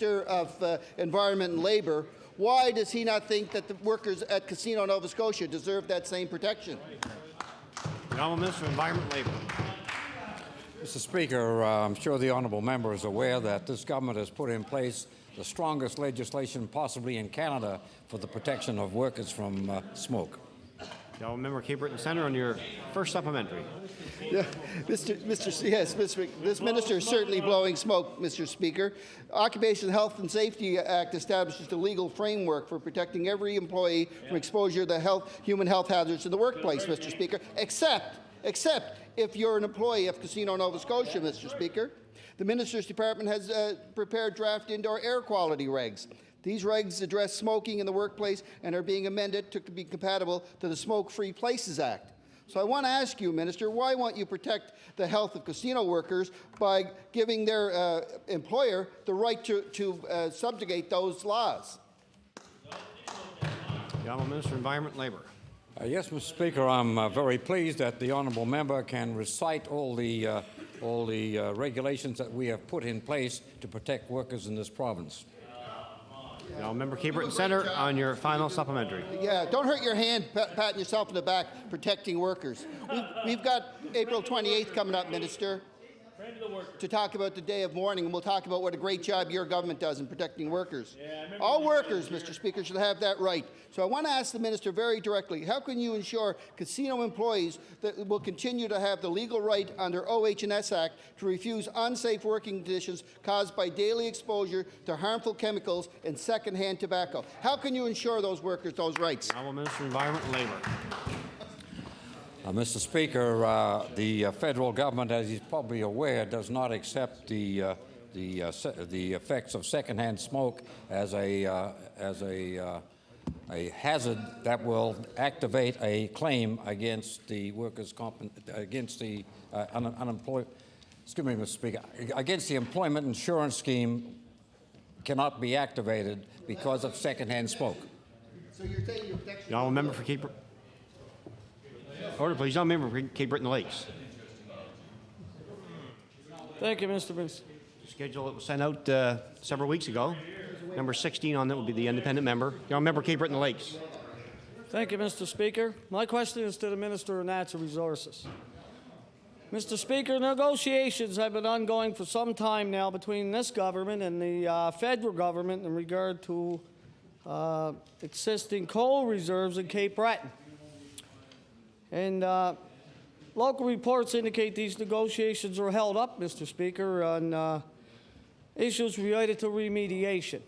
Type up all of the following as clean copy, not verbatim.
Minister of Environment and Labour, why does he not think that the workers at Casino Nova Scotia deserve that same protection? The Honourable Minister of Environment and Labour. Mr. Speaker, I'm sure the honourable member is aware that this government has put in place the strongest legislation possibly in Canada for the protection of workers from smoke. The honourable member Cape Breton Centre on your first supplementary. Yeah, this minister is certainly blowing smoke, Mr. Speaker. Occupational Health and Safety Act establishes the legal framework for protecting every employee from exposure to human health hazards in the workplace, Mr. Speaker, except if you're an employee of Casino Nova Scotia, Mr. Speaker. The Minister's Department has prepared draft indoor air quality regs. These regs address smoking in the workplace and are being amended to be compatible to the Smoke-Free Places Act. So I want to ask you, Minister, why won't you protect the health of casino workers by giving their employer the right to subjugate those laws? The Honourable Minister of Environment and Labour. Yes, Mr. Speaker, I'm very pleased that the honourable member can recite all the regulations that we have put in place to protect workers in this province. The Honourable member Cape Breton Centre on your final supplementary. Yeah, don't hurt your hand patting yourself in the back protecting workers. We've got April 28th coming up, Minister, to talk about the day of mourning, and we'll talk about what a great job your government does in protecting workers. All workers, Mr. Speaker, should have that right. So I want to ask the minister very directly, how can you ensure casino employees that will continue to have the legal right under OH&S Act to refuse unsafe working conditions caused by daily exposure to harmful chemicals and secondhand tobacco? How can you ensure those workers those rights? The Honourable Minister of Environment and Labour. Mr. Speaker, the federal government, as he's probably aware, does not accept the effects of secondhand smoke as a hazard that will activate a claim against the against the Mr. Speaker, against the employment insurance scheme cannot be activated because of secondhand smoke. So you're taking your protection. The Honourable member for Cape. Order, please. The Honourable member for Cape Breton Lakes. Thank you, Mr. Minister. Schedule that was sent out several weeks ago. Number 16 on that will be the independent member. The Honourable member Cape Breton Lakes. Thank you, Mr. Speaker. My question is to the Minister of Natural Resources. Mr. Speaker, negotiations have been ongoing for some time now between this government and the federal government in regard to existing coal reserves in Cape Breton. And local reports indicate these negotiations were held up, Mr. Speaker, on issues related to remediation.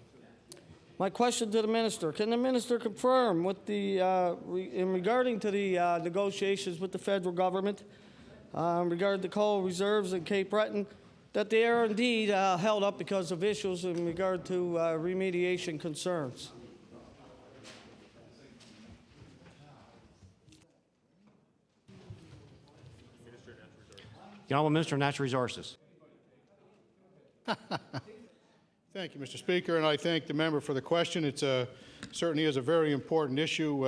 My question to the minister, can the minister confirm with the, regarding to the negotiations with the federal government in regard to coal reserves in Cape Breton, that they are indeed held up because of issues in regard to remediation concerns? The Honourable Minister of Natural Resources. Thank you, Mr. Speaker, and I thank the member for the question. It certainly is a very important issue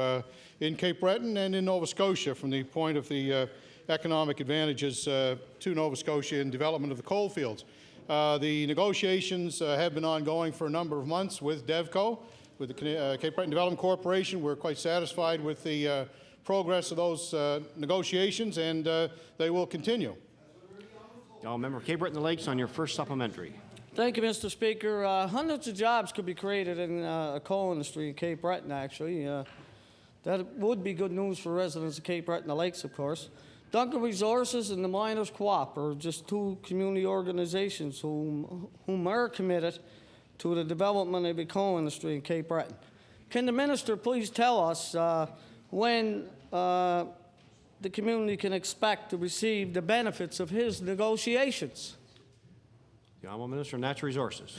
in Cape Breton and in Nova Scotia from the point of the economic advantages to Nova Scotia in development of the coal fields. The negotiations have been ongoing for a number of months with DevCo, with the Cape Breton Development Corporation. We're quite satisfied with the progress of those negotiations, and they will continue. The Honourable member Cape Breton Lakes on your first supplementary. Thank you, Mr. Speaker. Hundreds of jobs could be created in the coal industry in Cape Breton, actually. That would be good news for residents of Cape Breton and the Lakes, of course. Duncan Resources and the Miners Co-op are just two community organizations whom are committed to the development of the coal industry in Cape Breton. Can the minister please tell us when the community can expect to receive the benefits of his negotiations? The Honourable Minister of Natural Resources.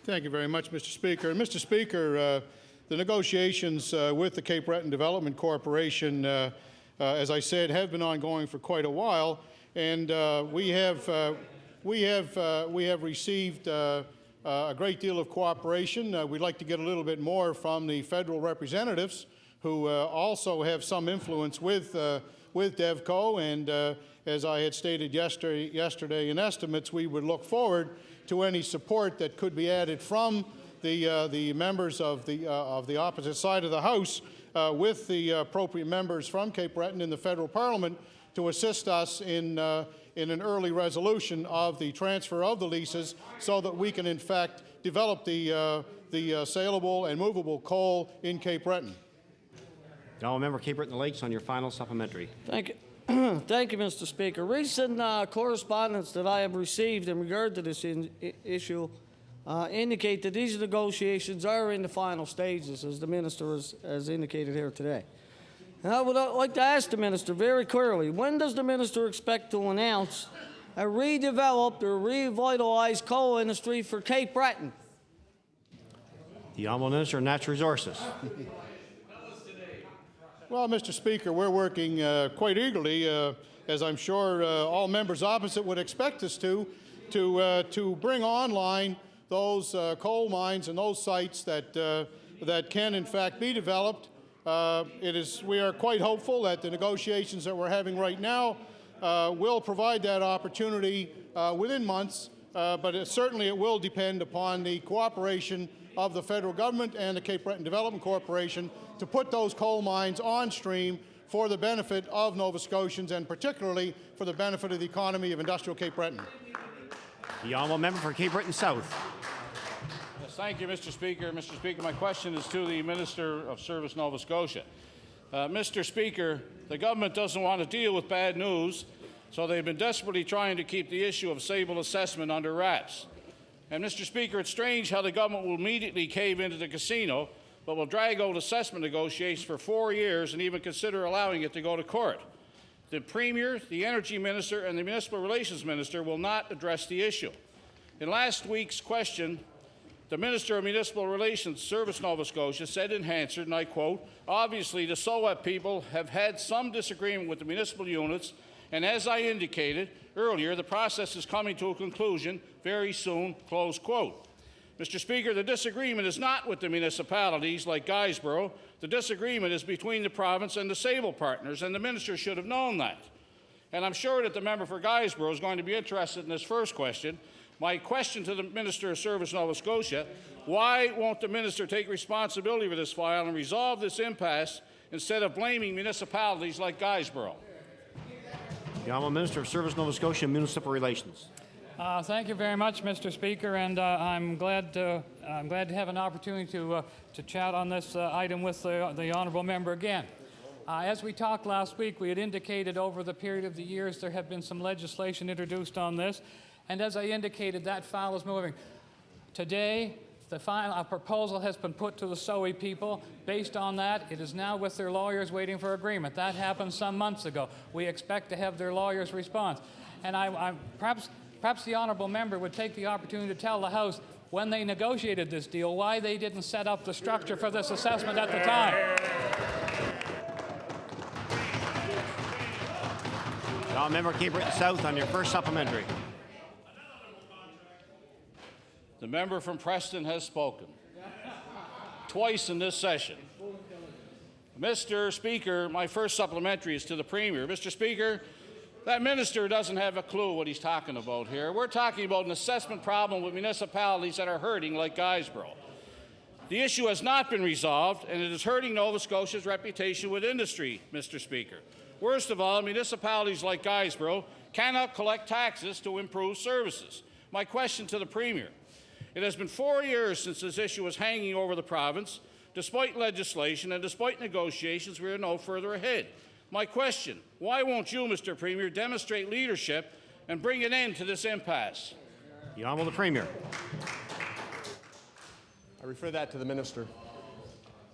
Thank you very much, Mr. Speaker. And Mr. Speaker, the negotiations with the Cape Breton Development Corporation, as I said, have been ongoing for quite a while, and we have received a great deal of cooperation. We'd like to get a little bit more from the federal representatives, who also have some influence with DevCo, and as I had stated yesterday in estimates, we would look forward to any support that could be added from the members of the opposite side of the House with the appropriate members from Cape Breton in the federal parliament to assist us in an early resolution of the transfer of the leases so that we can in fact develop the saleable and movable coal in Cape Breton. The honourable member Cape Breton Lakes on your final supplementary. Thank you. Thank you, Mr. Speaker. Recent correspondence that I have received in regard to this issue indicate that these negotiations are in the final stages, as the minister has indicated here today. And I would like to ask the minister very clearly, when does the minister expect to announce a redeveloped or revitalized coal industry for Cape Breton? The honourable minister of Natural Resources. Well, Mr. Speaker, we're working quite eagerly, as I'm sure all members opposite would expect us to bring online those coal mines and those sites that can in fact be developed. We are quite hopeful that the negotiations that we're having right now will provide that opportunity within months, but certainly it will depend upon the cooperation of the federal government and the Cape Breton Development Corporation to put those coal mines on stream for the benefit of Nova Scotians and particularly for the benefit of the economy of industrial Cape Breton. The honourable member for Cape Breton South. Yes, thank you, Mr. Speaker. Mr. Speaker, my question is to the Minister of Service, Nova Scotia. Mr. Speaker, the government doesn't want to deal with bad news, so they've been desperately trying to keep the issue of sable assessment under wraps. And, Mr. Speaker, it's strange how the government will immediately cave into the casino, but will drag out assessment negotiations for 4 years and even consider allowing it to go to court. The Premier, the Energy Minister, and the Municipal Relations Minister will not address the issue. In last week's question, the Minister of Municipal Relations, Service Nova Scotia, said in Hansard, and I quote, "Obviously, the SOEP people have had some disagreement with the municipal units, and as I indicated earlier, the process is coming to a conclusion very soon," close quote. Mr. Speaker, the disagreement is not with the municipalities like Guysborough. The disagreement is between the province and the Sable partners, and the minister should have known that. And I'm sure that the member for Guysborough is going to be interested in this first question. My question to the Minister of Service Nova Scotia, why won't the minister take responsibility for this file and resolve this impasse instead of blaming municipalities like Guysborough? The honourable minister of Service Nova Scotia and Municipal Relations. Thank you very much, Mr. Speaker, and I'm glad to have an opportunity to chat on this item with the honourable member again. As we talked last week, we had indicated over the period of the years there have been some legislation introduced on this, and as I indicated, that file is moving. Today, a proposal has been put to the SOE people. Based on that, it is now with their lawyers waiting for agreement. That happened some months ago. We expect to have their lawyers' response, and Perhaps the honourable member would take the opportunity to tell the House when they negotiated this deal why they didn't set up the structure for this assessment at the time. The honourable member Cape Breton South on your first supplementary. The member from Preston has spoken twice in this session. Mr. Speaker, my first supplementary is to the Premier. Mr. Speaker, that minister doesn't have a clue what he's talking about here. We're talking about an assessment problem with municipalities that are hurting like Guysborough. The issue has not been resolved, and it is hurting Nova Scotia's reputation with industry, Mr. Speaker. Worst of all, municipalities like Guysborough cannot collect taxes to improve services. My question to the Premier. It has been 4 years since this issue was hanging over the province. Despite legislation and despite negotiations, we are no further ahead. My question, why won't you, Mr. Premier, demonstrate leadership and bring an end to this impasse? The honourable Premier. I refer that to the minister.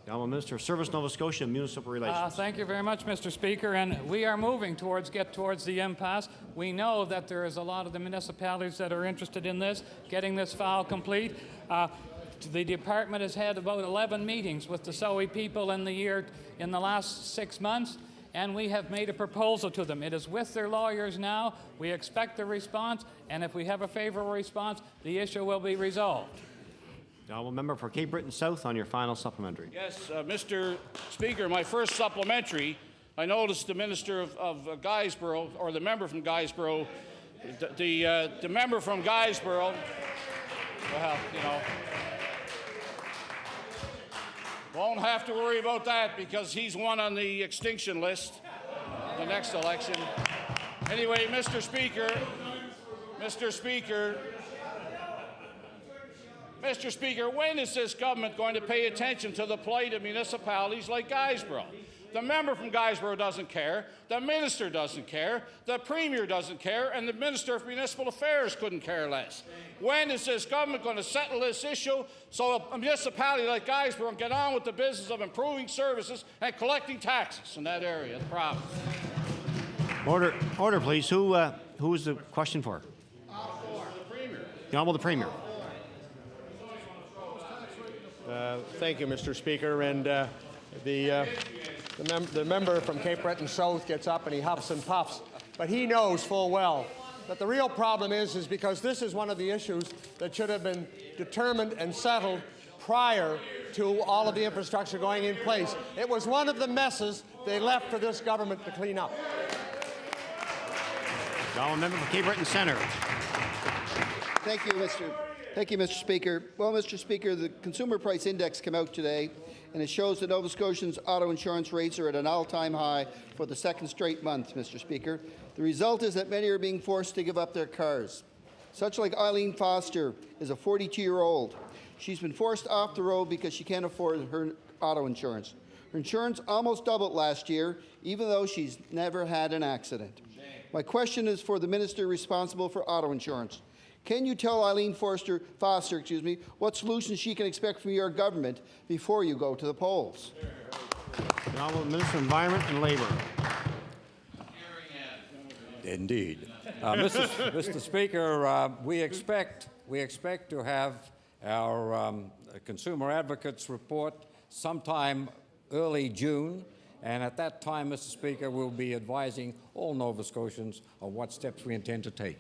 The honourable minister of Service Nova Scotia and Municipal Relations. Thank you very much, Mr. Speaker, and we are moving towards the impasse. We know that there is a lot of the municipalities that are interested in this, getting this file complete. The department has had about 11 meetings with the SOE people in the last 6 months. And we have made a proposal to them. It is with their lawyers now. We expect a response, and if we have a favourable response, the issue will be resolved. The honourable member for Cape Breton South on your final supplementary. Yes, Mr. Speaker, my first supplementary, I noticed the Minister of Guysborough, or the member from Guysborough, the member from Guysborough, Well, won't have to worry about that because he's one on the extinction list the next election. Anyway, Mr. Speaker, when is this government going to pay attention to the plight of municipalities like Guysborough? The member from Guysborough doesn't care, the minister doesn't care, the premier doesn't care, and the Minister of Municipal Affairs couldn't care less. When is this government going to settle this issue so a municipality like Guysborough can get on with the business of improving services and collecting taxes in that area of the province? Order, please. Who is the question for? The Honourable the Premier. Thank you, Mr. Speaker. And the member from Cape Breton South gets up and he huffs and puffs, but he knows full well that the real problem is because this is one of the issues that should have been determined and settled prior to all of the infrastructure going in place. It was one of the messes they left for this government to clean up. The Honourable member for Cape Breton Centre. Thank you, Mr. Speaker. Well, Mr. Speaker, the Consumer Price Index came out today, and it shows that Nova Scotians' auto insurance rates are at an all-time high for the second straight month, Mr. Speaker. The result is that many are being forced to give up their cars. Such like Eileen Foster is a 42-year-old. She's been forced off the road because she can't afford her auto insurance. Her insurance almost doubled last year, even though she's never had an accident. My question is for the minister responsible for auto insurance. Can you tell Eileen Foster, what solutions she can expect from your government before you go to the polls? The Honourable Minister of Environment and Labour. Indeed. Mr. Speaker, we expect to have our consumer advocates report sometime early June, and at that time, Mr. Speaker, we'll be advising all Nova Scotians of what steps we intend to take.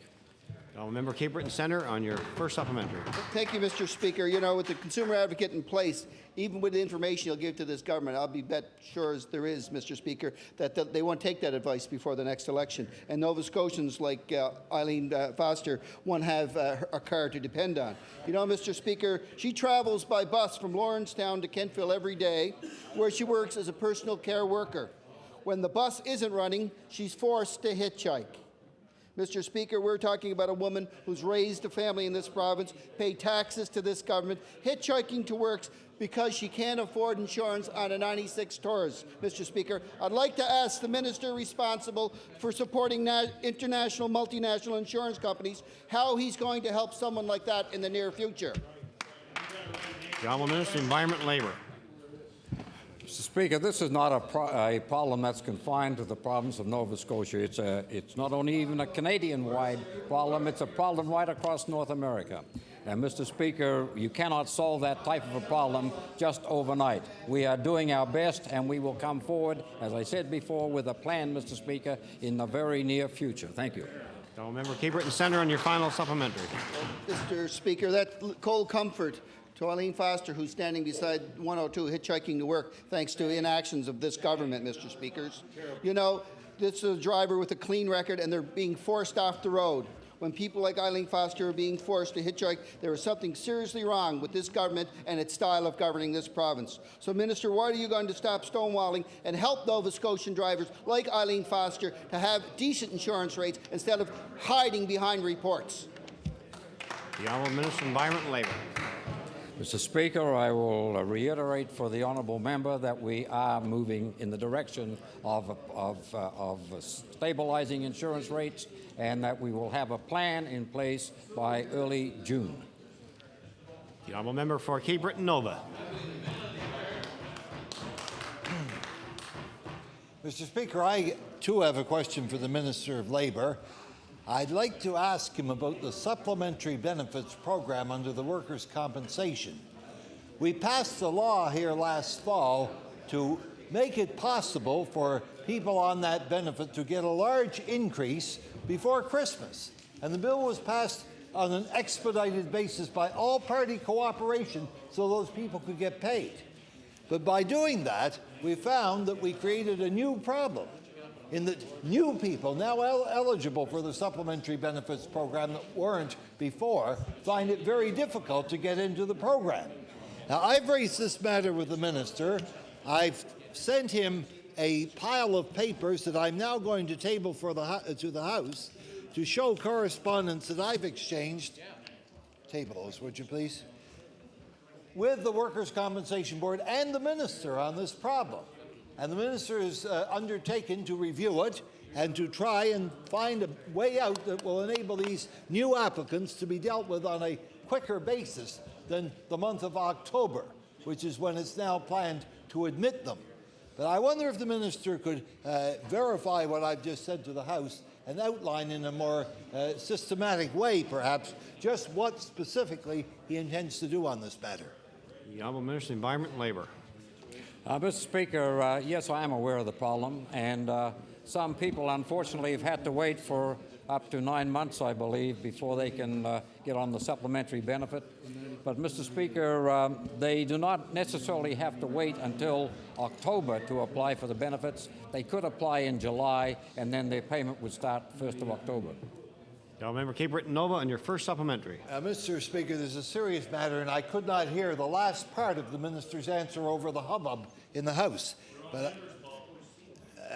Honourable member Cape Breton Centre on your first supplementary. Thank you, Mr. Speaker. You know, with the consumer advocate in place, even with the information you'll give to this government, I'll be sure as there is, Mr. Speaker, that they won't take that advice before the next election. And Nova Scotians like Eileen Foster won't have a car to depend on. You know, Mr. Speaker, she travels by bus from Lawrencetown to Kentville every day, where she works as a personal care worker. When the bus isn't running, she's forced to hitchhike. Mr. Speaker, we're talking about a woman who's raised a family in this province, paid taxes to this government, hitchhiking to work because she can't afford insurance on a 96 Taurus. Mr. Speaker, I'd like to ask the minister responsible for supporting international multinational insurance companies how he's going to help someone like that in the near future. The Honourable Minister of Environment and Labour. Mr. Speaker, this is not a problem that's confined to the province of Nova Scotia. It's not only even a Canadian-wide problem, it's a problem right across North America. And, Mr. Speaker, you cannot solve that type of a problem just overnight. We are doing our best, and we will come forward, as I said before, with a plan, Mr. Speaker, in the very near future. Thank you. The Honourable member Cape Breton Centre on your final supplementary. Mr. Speaker, that cold comfort to Eileen Foster, who's standing beside 102 hitchhiking to work, thanks to inactions of this government, Mr. Speakers. You know, this is a driver with a clean record, and they're being forced off the road. When people like Eileen Foster are being forced to hitchhike, there is something seriously wrong with this government and its style of governing this province. So, Minister, why are you going to stop stonewalling and help Nova Scotian drivers like Eileen Foster to have decent insurance rates instead of hiding behind reports? The Honourable Minister of Environment and Labour. Mr. Speaker, I will reiterate for the honourable member that we are moving in the direction of stabilizing insurance rates and that we will have a plan in place by early June. The honourable member for Cape Breton Nova. Mr. Speaker, I too have a question for the Minister of Labour. I'd like to ask him about the supplementary benefits program under the workers' compensation. We passed the law here last fall to make it possible for people on that benefit to get a large increase before Christmas. And the bill was passed on an expedited basis by all-party cooperation so those people could get paid. But by doing that, we found that we created a new problem. in that new people now eligible for the supplementary benefits program that weren't before find it very difficult to get into the program. Now, I've raised this matter with the minister. I've sent him a pile of papers that I'm now going to table for to the House to show correspondence that I've exchanged. Table those, would you please? With the Workers' Compensation Board and the minister on this problem. And the minister has undertaken to review it and to try and find a way out that will enable these new applicants to be dealt with on a quicker basis than the month of October, which is when it's now planned to admit them. But I wonder if the minister could verify what I've just said to the House and outline in a more systematic way, perhaps, just what specifically he intends to do on this matter. The Honourable Minister of Environment and Labour. Mr. Speaker, yes, I am aware of the problem, and some people, unfortunately, have had to wait for up to 9 months, I believe, before they can get on the supplementary benefit. But, Mr. Speaker, they do not necessarily have to wait until October to apply for the benefits. They could apply in July, and then their payment would start 1st of October. Member Cape Breton Nova on your first supplementary. Mr. Speaker, there's a serious matter, and I could not hear the last part of the minister's answer over the hubbub in the House. But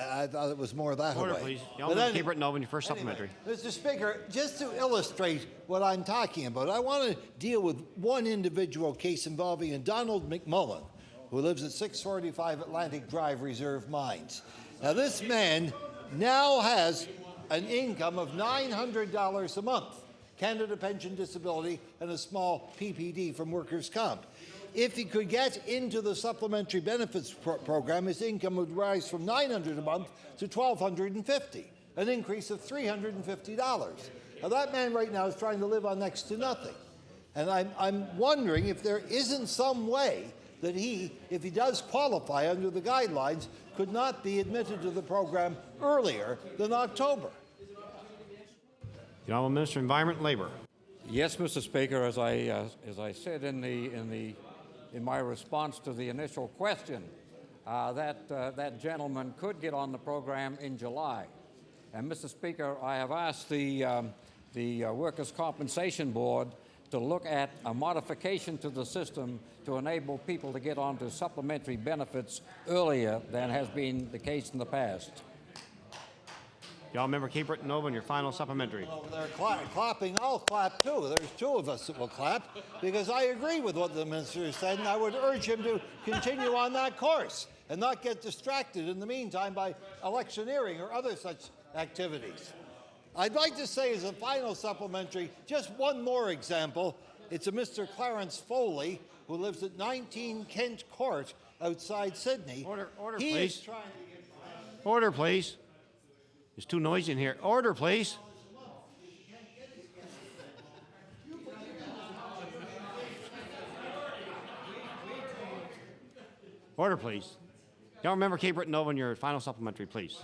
I thought it was more that Order, way. please. Member Cape Breton Nova on your first supplementary. Mr. Speaker, just to illustrate what I'm talking about, I want to deal with one individual case involving a Donald McMullen, who lives at 645 Atlantic Drive, Reserve Mines. Now, this man now has an income of $900 a month, Canada Pension Disability, and a small PPD from Workers' Comp. If he could get into the supplementary benefits program, his income would rise from $900 a month to $1,250, an increase of $350. Now, that man right now is trying to live on next to nothing. And I'm wondering if there isn't some way that he, if he does qualify under the guidelines, could not be admitted to the program earlier than October. The Honourable Minister of Environment and Labour. Yes, Mr. Speaker, as I said in my response to the initial question, that gentleman could get on the program in July. And, Mr. Speaker, I have asked the Workers' Compensation Board to look at a modification to the system to enable people to get onto supplementary benefits earlier than has been the case in the past. Y'all member Cape Breton Nova on your final supplementary. Well, they're clapping. I'll clap too. There's two of us that will clap because I agree with what the minister said, and I would urge him to continue on that course and not get distracted in the meantime by electioneering or other such activities. I'd like to say as a final supplementary, just one more example. It's a Mr. Clarence Foley who lives at 19 Kent Court outside Sydney. Order, He please. is trying to get... Order, please. It's too noisy in here. Order, please. Order, please. Y'all remember Cape Breton Nova on your final supplementary, please.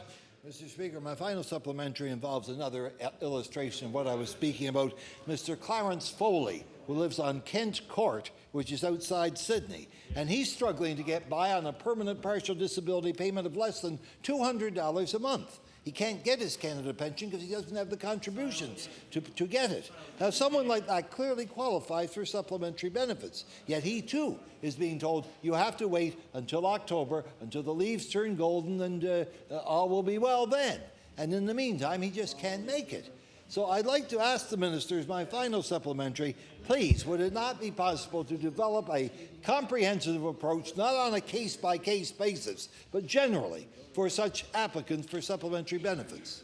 Mr. Speaker, my final supplementary involves another illustration of what I was speaking about. Mr. Clarence Foley, who lives on Kent Court, which is outside Sydney, and he's struggling to get by on a permanent partial disability payment of less than $200 a month. He can't get his Canada pension because he doesn't have the contributions to get it. Now, someone like that clearly qualifies for supplementary benefits, yet he too is being told you have to wait until October, until the leaves turn golden, and all will be well then. And in the meantime, he just can't make it. So I'd like to ask the ministers, my final supplementary, please, would it not be possible to develop a comprehensive approach, not on a case-by-case basis, but generally, for such applicants for supplementary benefits?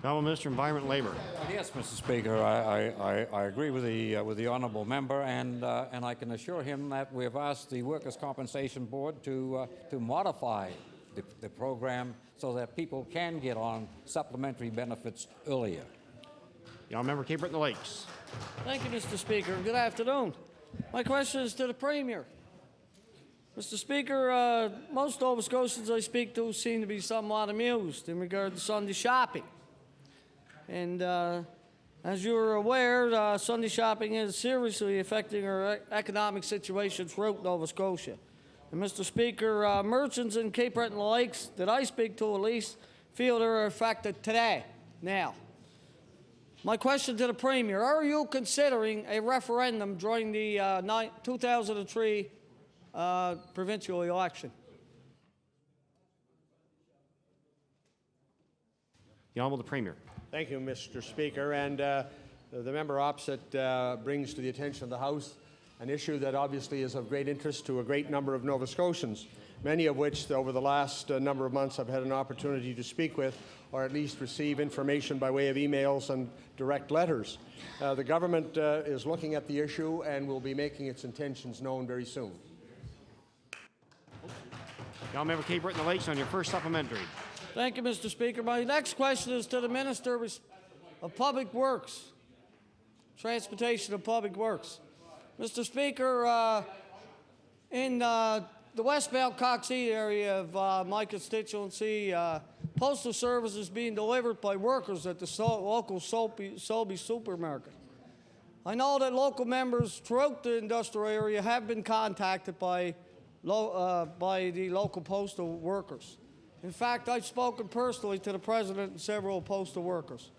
Honourable Minister of Environment and Labour. Yes, Mr. Speaker, I agree with the honourable member, and I can assure him that we have asked the Workers' Compensation Board to modify the program so that people can get on supplementary benefits earlier. Y'all member Cape Breton Lakes. Thank you, Mr. Speaker. Good afternoon. My question is to the Premier. Mr. Speaker, most Nova Scotians I speak to seem to be somewhat amused in regard to Sunday shopping. And as you're aware, Sunday shopping is seriously affecting our economic situation throughout Nova Scotia. And Mr. Speaker, merchants in Cape Breton Lakes that I speak to at least feel they're affected today, now. My question to the Premier, are you considering a referendum during the 2003 provincial election? The Honourable the Premier. Thank you, Mr. Speaker. And the member opposite brings to the attention of the House an issue that obviously is of great interest to a great number of Nova Scotians, many of which over the last number of months I've had an opportunity to speak with or at least receive information by way of emails and direct letters. The government is looking at the issue and will be making its intentions known very soon. The Honourable Member Cape Breton and the Lakes on your first supplementary. Thank you, Mr. Speaker. My next question is to the Minister of Public Works, Transportation and Public Works. Mr. Speaker, in the westbound Coxie area of my constituency, postal service is being delivered by workers at the local Sobey supermarket. I know that local members throughout the industrial area have been contacted by the local postal workers. In fact, I've spoken personally to the President and several postal workers.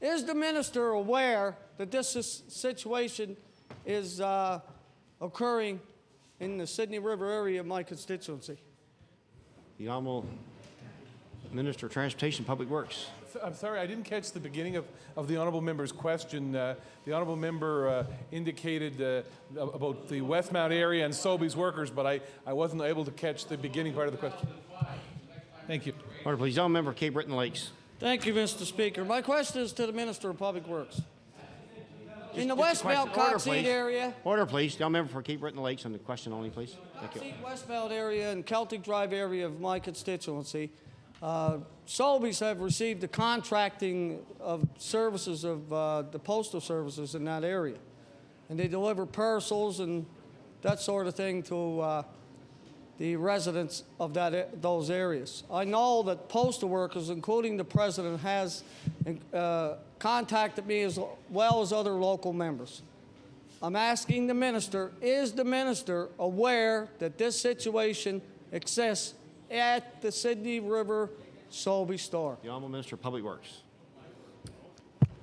Is the Minister aware that this situation is occurring in the Sydney River area of my constituency? The Honourable Minister of Transportation and Public Works. I'm sorry, I didn't catch the beginning of the Honourable Member's question. The Honourable Member indicated about the Westmount area and Sobey's workers, but I wasn't able to catch the beginning part of the question. Thank you. Order, please. The Honourable Member of Cape Breton and the Lakes. Thank you, Mr. Speaker. My question is to the Minister of Public Works. In the westbound Coxie area... Order, please. The Honourable Member for Cape Breton and the Lakes on the question only, please. Thank you. Westbound area and Celtic Drive area of my constituency, Sobeys have received the contracting of services of the postal services in that area. And they deliver parcels and that sort of thing to the residents of those areas. I know that postal workers, including the President, has contacted me as well as other local members. I'm asking the Minister, is the Minister aware that this situation exists at the Sydney River Sobey store? The Honourable Minister of Public Works.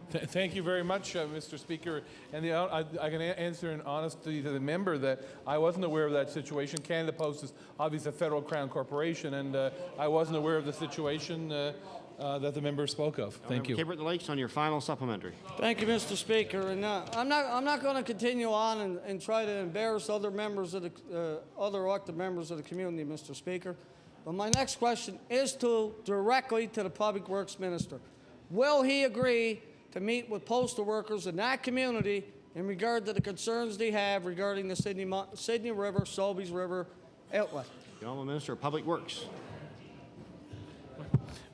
Thank you very much, Mr. Speaker. And I can answer in honesty to the member that I wasn't aware of that situation. Canada Post is obviously a federal crown corporation, and I wasn't aware of the situation that the member spoke of. Thank you. Cape Breton and the Lakes on your final supplementary. Thank you, Mr. Speaker. And I'm not going to continue on and try to embarrass other members of the other elected members of the community, Mr. Speaker. But my next question is directly to the Public Works Minister. Will he agree to meet with postal workers in that community in regard to the concerns they have regarding the Sydney River, Sobey's River outlet? The Honourable Minister of Public Works.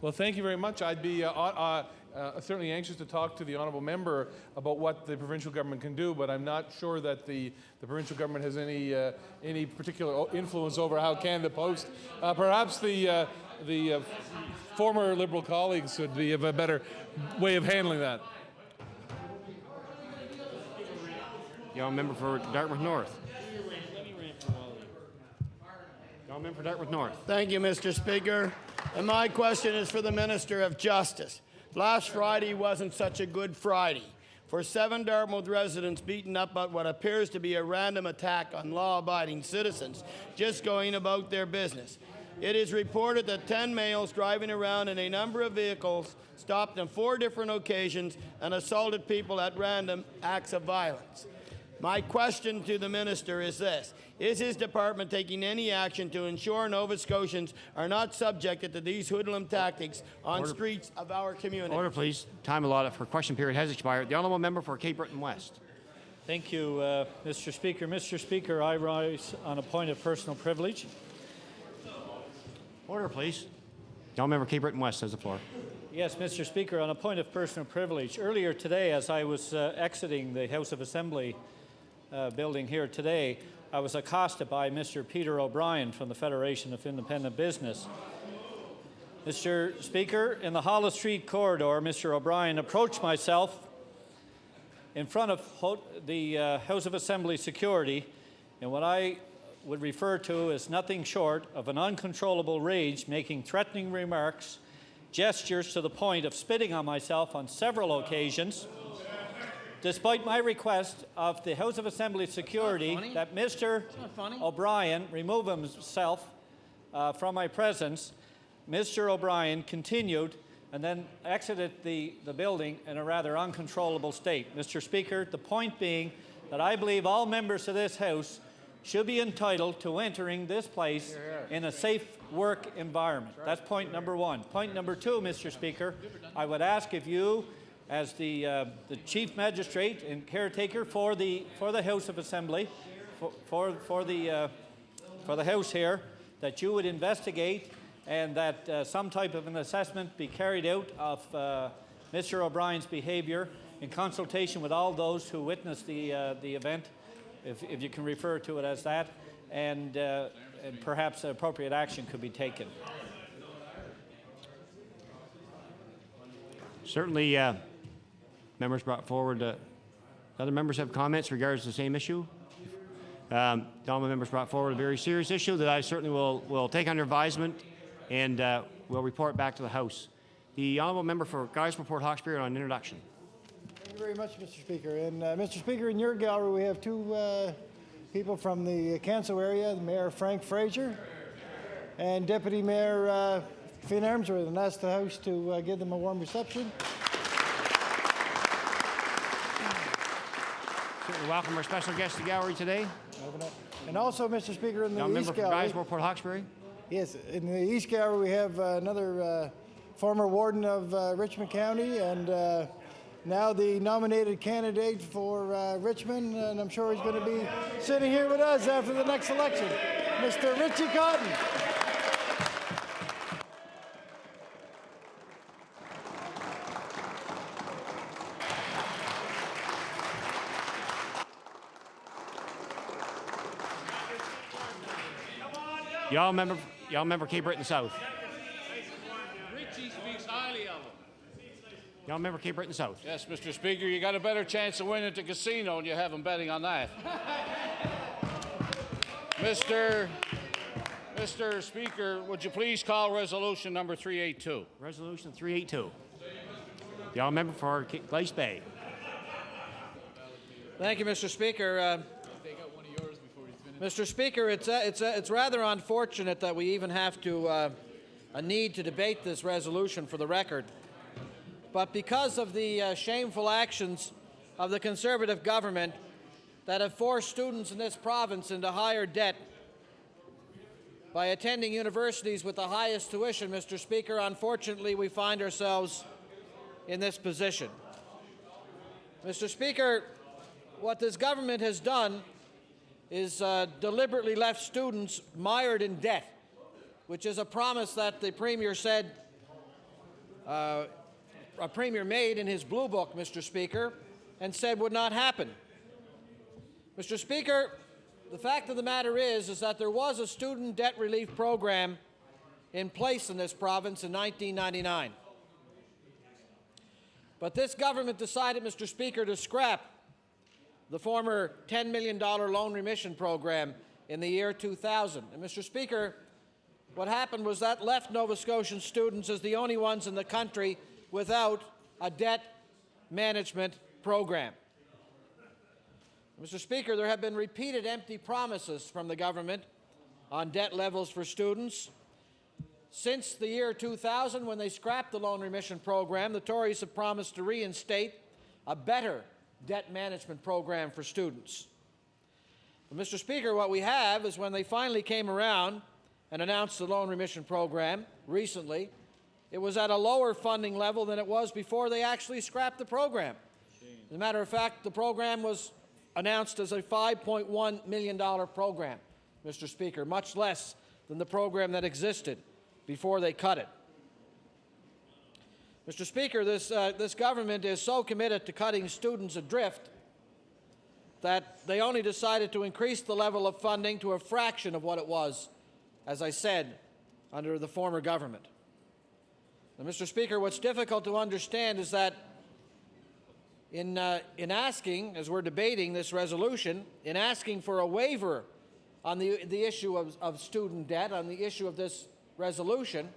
Well, thank you very much. I'd be certainly anxious to talk to the honourable member about what the provincial government can do, but I'm not sure that the provincial government has any particular influence over how Canada Post. Perhaps the former Liberal colleagues would have a better way of handling that. The Honourable Member for Dartmouth North. The Honourable Member for Dartmouth North. Thank you, Mr. Speaker. And my question is for the Minister of Justice. Last Friday wasn't such a good Friday, for 7 Dartmouth residents beaten up at what appears to be a random attack on law-abiding citizens just going about their business. It is reported that 10 males driving around in a number of vehicles stopped on 4 different occasions and assaulted people at random acts of violence. My question to the Minister is this. Is his department taking any action to ensure Nova Scotians are not subjected to these hoodlum tactics on streets of our community? Order, please. Time allotted for question period has expired. The Honourable Member for Cape Breton West. Thank you, Mr. Speaker. Mr. Speaker, I rise on a point of personal privilege. Order, please. The Honourable Member for Cape Breton West has the floor. Yes, Mr. Speaker, on a point of personal privilege. Earlier today, as I was exiting the House of Assembly building here today, I was accosted by Mr. Peter O'Brien from the Federation of Independent Business. Mr. Speaker, in the Hollis Street corridor, Mr. O'Brien approached myself in front of the House of Assembly security in what I would refer to as nothing short of an uncontrollable rage, making threatening remarks gestures to the point of spitting on myself on several occasions, despite my request of the House of Assembly security that Mr. O'Brien remove himself from my presence. Mr. O'Brien continued and then exited the building in a rather uncontrollable state. Mr. Speaker, the point being that I believe all members of this House should be entitled to entering this place in a safe work environment. That's point number one. Point number two, Mr. Speaker, I would ask if you, as the Chief Magistrate and caretaker for the House of Assembly, for the House here, that you would investigate and that some type of an assessment be carried out of Mr. O'Brien's behaviour in consultation with all those who witnessed the event, if you can refer to it as that, and perhaps appropriate action could be taken. Certainly, members brought forward. Other members have comments regards the same issue. The honourable members brought forward a very serious issue that I certainly will take under advisement and will report back to the House. The honourable member for Guysborough Port Hawkesbury on introduction. Thank you very much, Mr. Speaker. And Mr. Speaker, in your gallery we have two people from the council area, Mayor Frank Fraser and Deputy Mayor Finn Armsworth, and ask the House to give them a warm reception. Certainly welcome our special guest to the gallery today. And also, Mr. Speaker, in the member East for Gallery. Guysborough Port Hawkesbury. Yes, in the East Gallery we have another former warden of Richmond County and now the nominated candidate for Richmond, and I'm sure he's going to be sitting here with us after the next election, Mr. Richie Cotton. Y'all member Cape Breton South. Richie speaks highly of him. Y'all member Cape Breton South. Yes, Mr. Speaker, you got a better chance of winning at the casino, and you have him betting on that. Mr. Speaker, would you please call resolution number 382? Resolution 382. Y'all member for Glace Bay. Thank you, Mr. Speaker. Mr. Speaker, it's rather unfortunate that we even have to a need to debate this resolution for the record. But because of the shameful actions of the Conservative government that have forced students in this province into higher debt by attending universities with the highest tuition, Mr. Speaker, unfortunately we find ourselves in this position. Mr. Speaker, what this government has done is deliberately left students mired in debt, which is a promise that the Premier said, a Premier made in his Blue Book, Mr. Speaker, and said would not happen. Mr. Speaker, the fact of the matter is that there was a student debt relief program in place in this province in 1999. But this government decided, Mr. Speaker, to scrap the former $10 million loan remission program in the year 2000. And Mr. Speaker, what happened was that left Nova Scotian students as the only ones in the country without a debt management program. Mr. Speaker, there have been repeated empty promises from the government on debt levels for students. Since the year 2000, when they scrapped the loan remission program, the Tories have promised to reinstate a better debt management program for students. But Mr. Speaker, what we have is when they finally came around and announced the loan remission program recently, it was at a lower funding level than it was before they actually scrapped the program. As a matter of fact, the program was announced as a $5.1 million program, Mr. Speaker, much less than the program that existed before they cut it. Mr. Speaker, this government is so committed to cutting students adrift that they only decided to increase the level of funding to a fraction of what it was, as I said, under the former government. And Mr. Speaker, what's difficult to understand is that in asking, as we're debating this resolution, in asking for a waiver on the issue of student debt, on the issue of this resolution,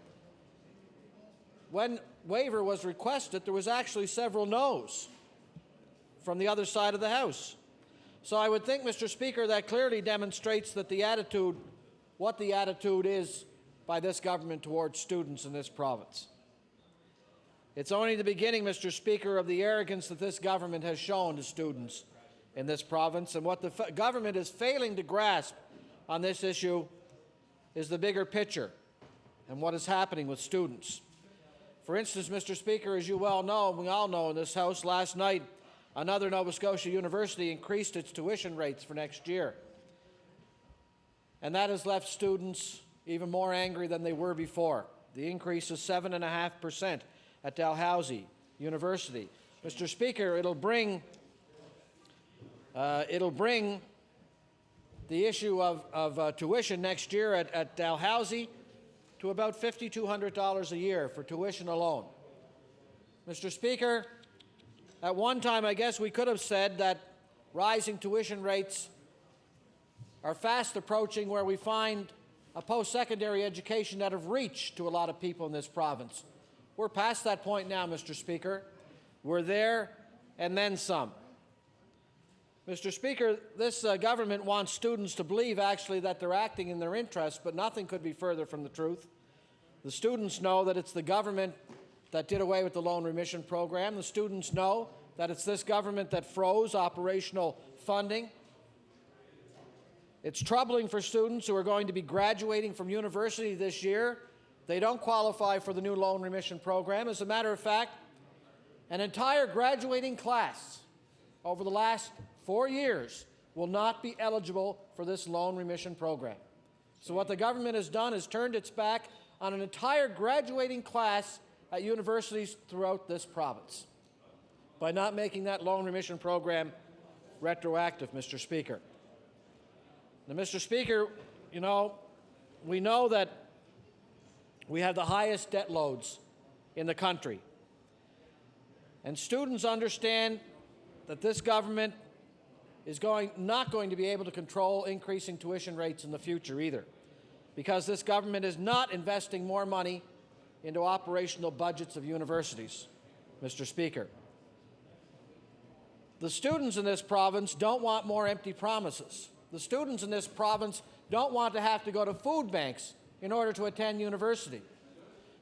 when waiver was requested, there was actually several no's from the other side of the House. So I would think, Mr. Speaker, that clearly demonstrates that the attitude, what the attitude is by this government towards students in this province. It's only the beginning, Mr. Speaker, of the arrogance that this government has shown to students in this province, and what the government is failing to grasp on this issue is the bigger picture and what is happening with students. For instance, Mr. Speaker, as you well know, we all know in this House, last night another Nova Scotia university increased its tuition rates for next year. And that has left students even more angry than they were before. The increase is 7.5% at Dalhousie University. Mr. Speaker, it'll bring the issue of tuition next year at Dalhousie to about $5,200 a year for tuition alone. Mr. Speaker, at one time I guess we could have said that rising tuition rates are fast approaching where we find a post-secondary education that have reached to a lot of people in this province. We're past that point now, Mr. Speaker. We're there and then some. Mr. Speaker, this government wants students to believe actually that they're acting in their interest, but nothing could be further from the truth. The students know that it's the government that did away with the loan remission program. The students know that it's this government that froze operational funding. It's troubling for students who are going to be graduating from university this year. They don't qualify for the new loan remission program. As a matter of fact, an entire graduating class over the last 4 years will not be eligible for this loan remission program. So what the government has done is turned its back on an entire graduating class at universities throughout this province by not making that loan remission program retroactive, Mr. Speaker. Now, Mr. Speaker, you know, we know that we have the highest debt loads in the country. And students understand that this government is not going to be able to control increasing tuition rates in the future either, because this government is not investing more money into operational budgets of universities, Mr. Speaker. The students in this province don't want more empty promises. The students in this province don't want to have to go to food banks in order to attend university.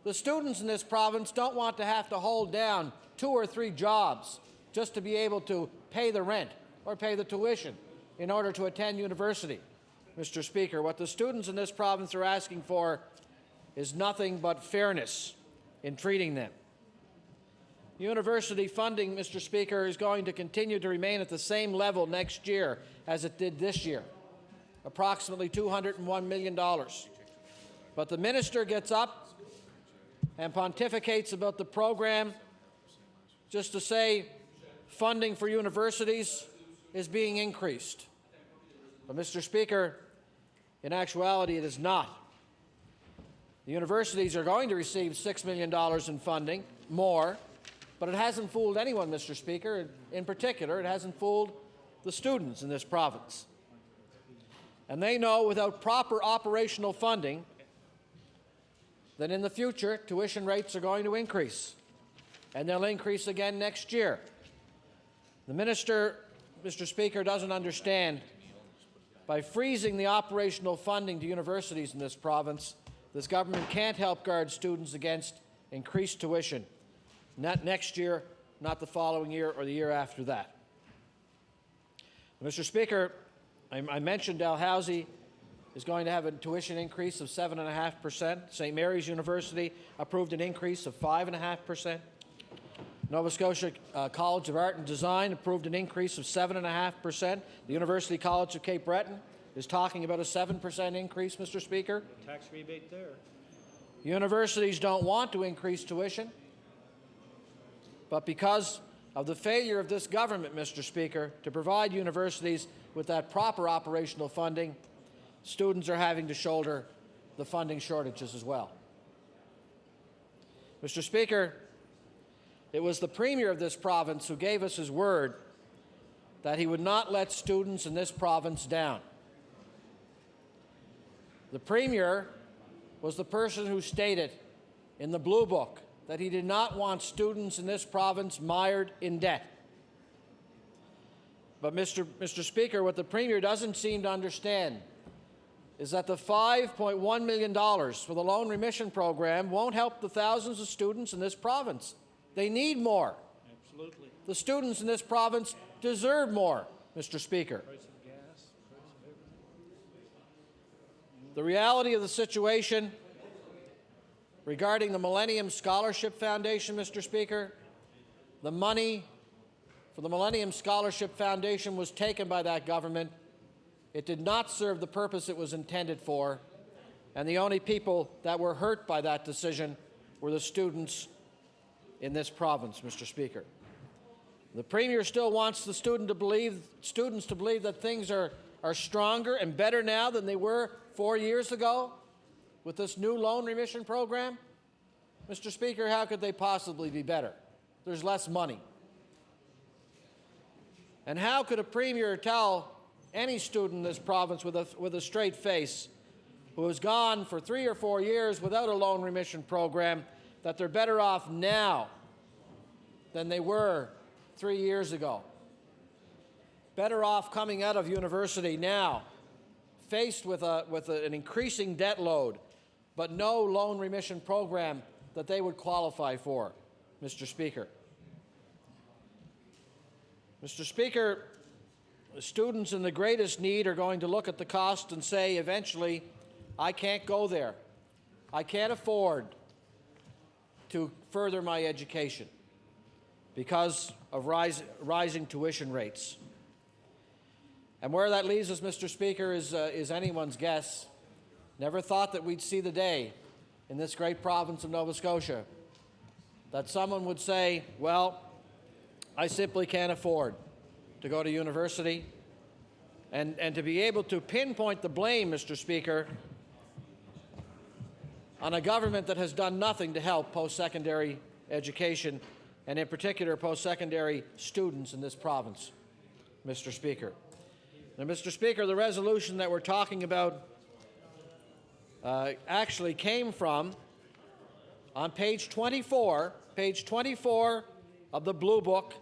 The students in this province don't want to have to hold down 2 or 3 jobs just to be able to pay the rent or pay the tuition in order to attend university. Mr. Speaker, what the students in this province are asking for is nothing but fairness in treating them. University funding, Mr. Speaker, is going to continue to remain at the same level next year as it did this year, approximately $201 million. But the minister gets up and pontificates about the program just to say funding for universities is being increased. But, Mr. Speaker, in actuality, it is not. The universities are going to receive $6 million in funding, more, but it hasn't fooled anyone, Mr. Speaker. In particular, it hasn't fooled the students in this province. And they know without proper operational funding that in the future, tuition rates are going to increase, and they'll increase again next year. The minister, Mr. Speaker, doesn't understand by freezing the operational funding to universities in this province, this government can't help guard students against increased tuition, not next year, not the following year, or the year after that. Mr. Speaker, I mentioned Dalhousie is going to have a tuition increase of 7.5%. St. Mary's University approved an increase of 5.5%. Nova Scotia College of Art and Design approved an increase of 7.5%. The University College of Cape Breton is talking about a 7% increase, Mr. Speaker. Tax rebate there. Universities don't want to increase tuition, but because of the failure of this government, Mr. Speaker, to provide universities with that proper operational funding, students are having to shoulder the funding shortages as well. Mr. Speaker, it was the Premier of this province who gave us his word that he would not let students in this province down. The Premier was the person who stated in the Blue Book that he did not want students in this province mired in debt. But Mr. Speaker, what the Premier doesn't seem to understand is that the $5.1 million for the loan remission program won't help the thousands of students in this province. They need more. Absolutely. The students in this province deserve more, Mr. Speaker. The reality of the situation regarding the Millennium Scholarship Foundation, Mr. Speaker, the money for the Millennium Scholarship Foundation was taken by that government. It did not serve the purpose it was intended for, and the only people that were hurt by that decision were the students in this province, Mr. Speaker. The Premier still wants the students to believe that things are stronger and better now than they were 4 years ago with this new loan remission program. Mr. Speaker, how could they possibly be better? There's less money. And how could a Premier tell any student in this province with a straight face who has gone for 3 or 4 years without a loan remission program that they're better off now than they were 3 years ago? Better off coming out of university now, faced with an increasing debt load, but no loan remission program that they would qualify for, Mr. Speaker. Mr. Speaker, the students in the greatest need are going to look at the cost and say, eventually, I can't go there. I can't afford to further my education because of rising tuition rates. And where that leaves us, Mr. Speaker, is anyone's guess. Never thought that we'd see the day in this great province of Nova Scotia that someone would say, well, I simply can't afford to go to university, and to be able to pinpoint the blame, Mr. Speaker, on a government that has done nothing to help post-secondary education, and in particular post-secondary students in this province, Mr. Speaker. Now, Mr. Speaker, the resolution that we're talking about actually came from on page 24 of the Blue Book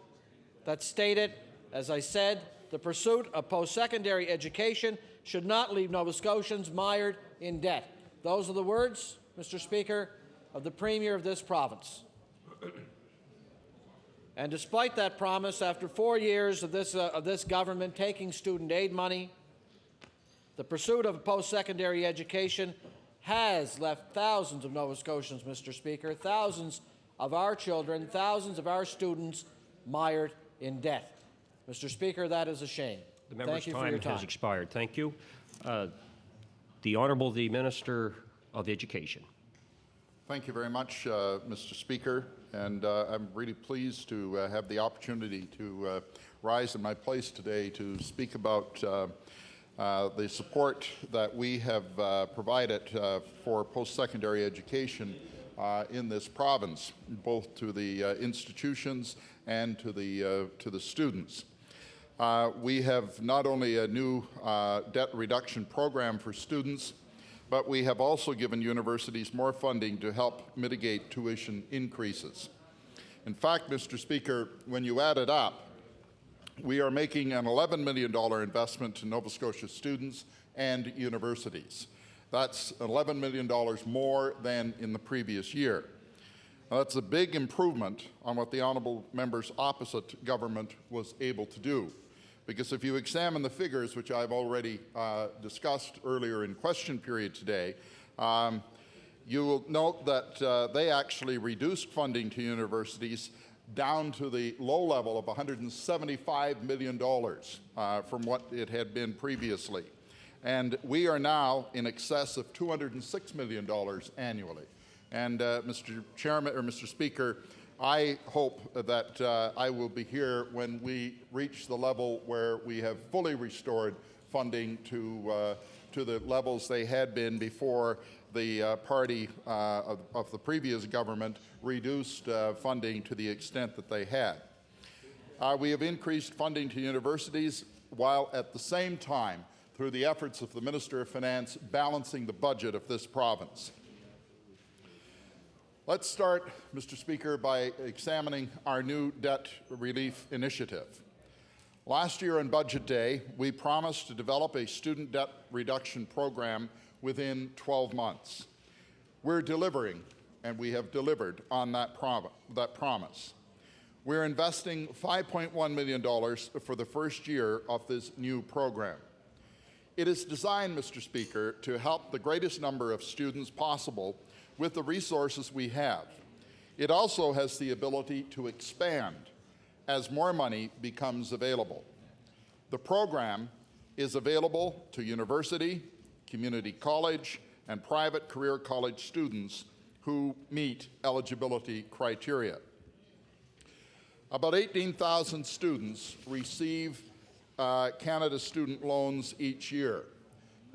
that stated, as I said, the pursuit of post-secondary education should not leave Nova Scotians mired in debt. Those are the words, Mr. Speaker, of the Premier of this province. And despite that promise, after 4 years of this government taking student aid money, the pursuit of post-secondary education has left thousands of Nova Scotians, Mr. Speaker, thousands of our children, thousands of our students mired in debt. Mr. Speaker, that is a shame. The member's Thank you for your time has expired. Thank you. The Honourable the Minister of Education. Thank you very much, Mr. Speaker, and I'm really pleased to have the opportunity to rise in my place today to speak about the support that we have provided for post-secondary education in this province, both to the institutions and to the students. We have not only a new debt reduction program for students, but we have also given universities more funding to help mitigate tuition increases. In fact, Mr. Speaker, when you add it up, we are making an $11 million investment to Nova Scotia students and universities. That's $11 million more than in the previous year. Now, that's a big improvement on what the honourable member's opposite government was able to do. Because if you examine the figures, which I've already discussed earlier in question period today, you will note that they actually reduced funding to universities down to the low level of $175 million from what it had been previously. And we are now in excess of $206 million annually. And Mr. Chairman, or Mr. Speaker, I hope that I will be here when we reach the level where we have fully restored funding to the levels they had been before the party of the previous government reduced funding to the extent that they had. We have increased funding to universities while at the same time, through the efforts of the Minister of Finance, balancing the budget of this province. Let's start, Mr. Speaker, by examining our new debt relief initiative. Last year on Budget Day, we promised to develop a student debt reduction program within 12 months. We're delivering, and we have delivered on that promise. We're investing $5.1 million for the first year of this new program. It is designed, Mr. Speaker, to help the greatest number of students possible with the resources we have. It also has the ability to expand as more money becomes available. The program is available to university, community college, and private career college students who meet eligibility criteria. About 18,000 students receive Canada student loans each year.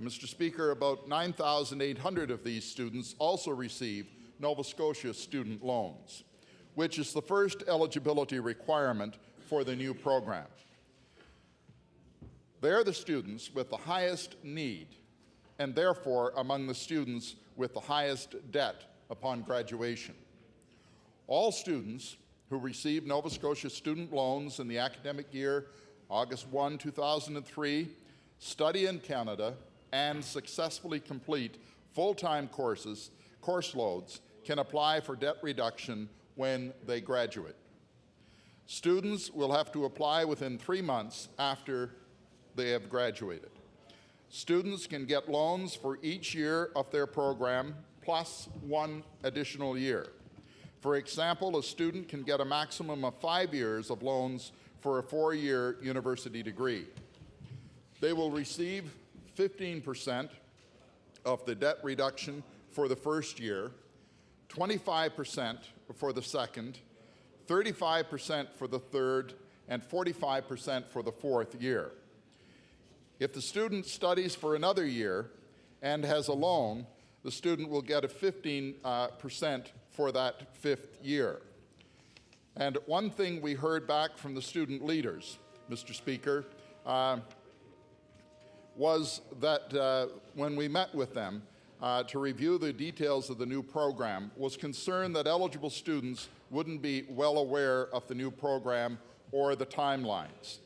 Mr. Speaker, about 9,800 of these students also receive Nova Scotia student loans, which is the first eligibility requirement for the new program. They're the students with the highest need, and therefore among the students with the highest debt upon graduation. All students who receive Nova Scotia student loans in the academic year August 1, 2003, study in Canada, and successfully complete full-time course loads can apply for debt reduction when they graduate. Students will have to apply within 3 months after they have graduated. Students can get loans for each year of their program plus 1 additional year. For example, a student can get a maximum of 5 years of loans for a 4-year university degree. They will receive 15% of the debt reduction for the first year, 25% for the second, 35% for the third, and 45% for the fourth year. If the student studies for another year and has a loan, the student will get a 15% for that fifth year. And one thing we heard back from the student leaders, Mr. Speaker, was that when we met with them to review the details of the new program, was concerned that eligible students wouldn't be well aware of the new program or the timelines.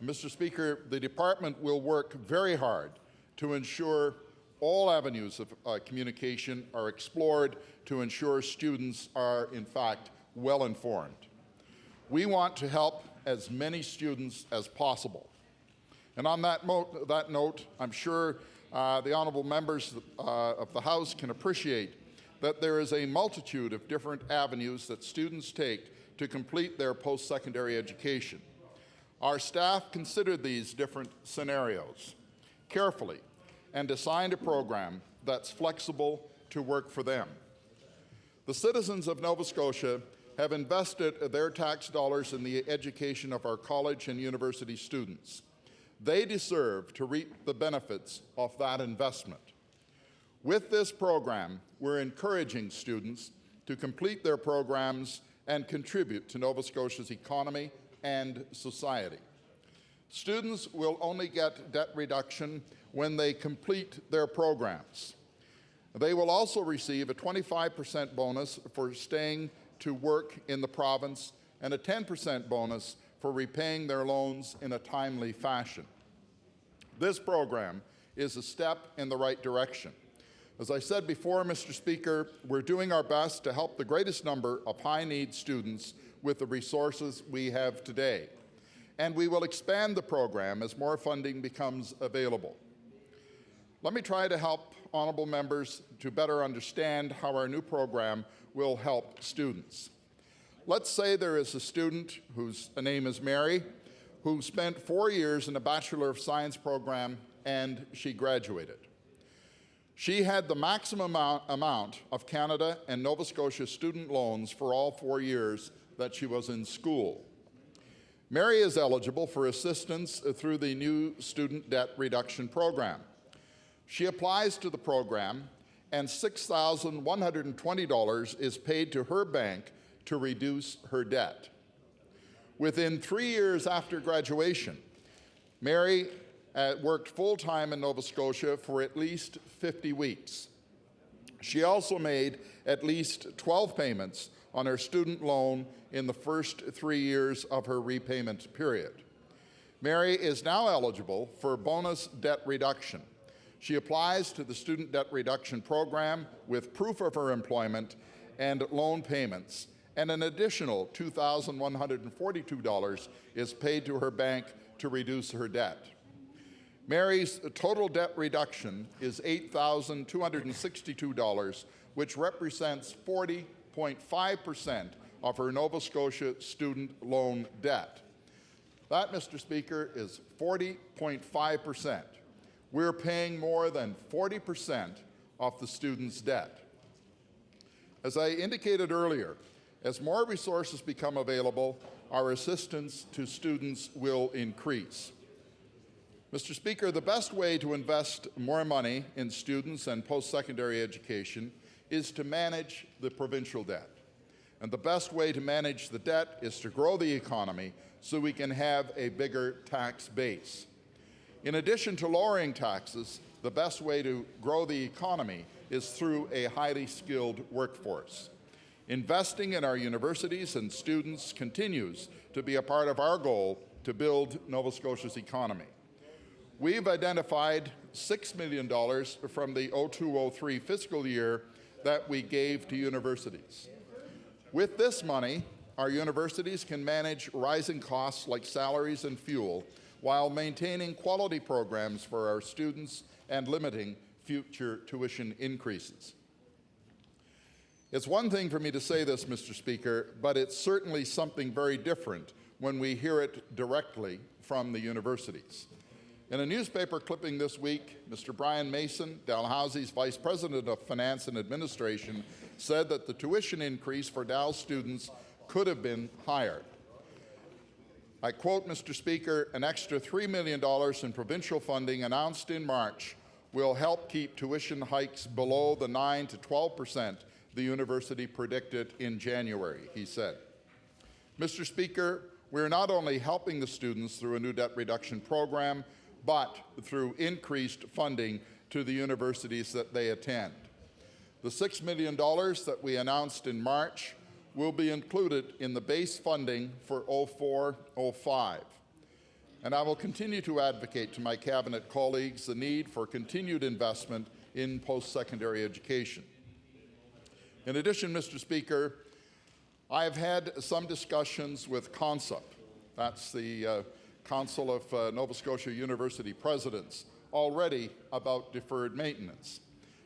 Mr. Speaker, the department will work very hard to ensure all avenues of communication are explored to ensure students are, in fact, well informed. We want to help as many students as possible. And on that note, I'm sure the honourable members of the House can appreciate that there is a multitude of different avenues that students take to complete their post-secondary education. Our staff considered these different scenarios carefully and designed a program that's flexible to work for them. The citizens of Nova Scotia have invested their tax dollars in the education of our college and university students. They deserve to reap the benefits of that investment. With this program, we're encouraging students to complete their programs and contribute to Nova Scotia's economy and society. Students will only get debt reduction when they complete their programs. They will also receive a 25% bonus for staying to work in the province and a 10% bonus for repaying their loans in a timely fashion. This program is a step in the right direction. As I said before, Mr. Speaker, we're doing our best to help the greatest number of high-need students with the resources we have today. And we will expand the program as more funding becomes available. Let me try to help honourable members to better understand how our new program will help students. Let's say there is a student whose name is Mary, who spent 4 years in a Bachelor of Science program and she graduated. She had the maximum amount of Canada and Nova Scotia student loans for all 4 years that she was in school. Mary is eligible for assistance through the new student debt reduction program. She applies to the program, and $6,120 is paid to her bank to reduce her debt. Within 3 years after graduation, Mary worked full-time in Nova Scotia for at least 50 weeks. She also made at least 12 payments on her student loan in the first 3 years of her repayment period. Mary is now eligible for bonus debt reduction. She applies to the student debt reduction program with proof of her employment and loan payments, and an additional $2,142 is paid to her bank to reduce her debt. Mary's total debt reduction is $8,262, which represents 40.5% of her Nova Scotia student loan debt. That, Mr. Speaker, is 40.5%. We're paying more than 40% of the student's debt. As I indicated earlier, as more resources become available, our assistance to students will increase. Mr. Speaker, the best way to invest more money in students and post-secondary education is to manage the provincial debt. And the best way to manage the debt is to grow the economy so we can have a bigger tax base. In addition to lowering taxes, the best way to grow the economy is through a highly skilled workforce. Investing in our universities and students continues to be a part of our goal to build Nova Scotia's economy. We've identified $6 million from the 02-03 fiscal year that we gave to universities. With this money, our universities can manage rising costs like salaries and fuel while maintaining quality programs for our students and limiting future tuition increases. It's one thing for me to say this, Mr. Speaker, but it's certainly something very different when we hear it directly from the universities. In a newspaper clipping this week, Mr. Brian Mason, Dalhousie's Vice President of Finance and Administration, said that the tuition increase for Dal students could have been higher. I quote, Mr. Speaker, an extra $3 million in provincial funding announced in March will help keep tuition hikes below the 9 to 12% the university predicted in January, he said. Mr. Speaker, we're not only helping the students through a new debt reduction program, but through increased funding to the universities that they attend. The $6 million that we announced in March will be included in the base funding for 04-05. And I will continue to advocate to my cabinet colleagues the need for continued investment in post-secondary education. In addition, Mr. Speaker, I have had some discussions with CONSUP, that's the Council of Nova Scotia University Presidents, already about deferred maintenance.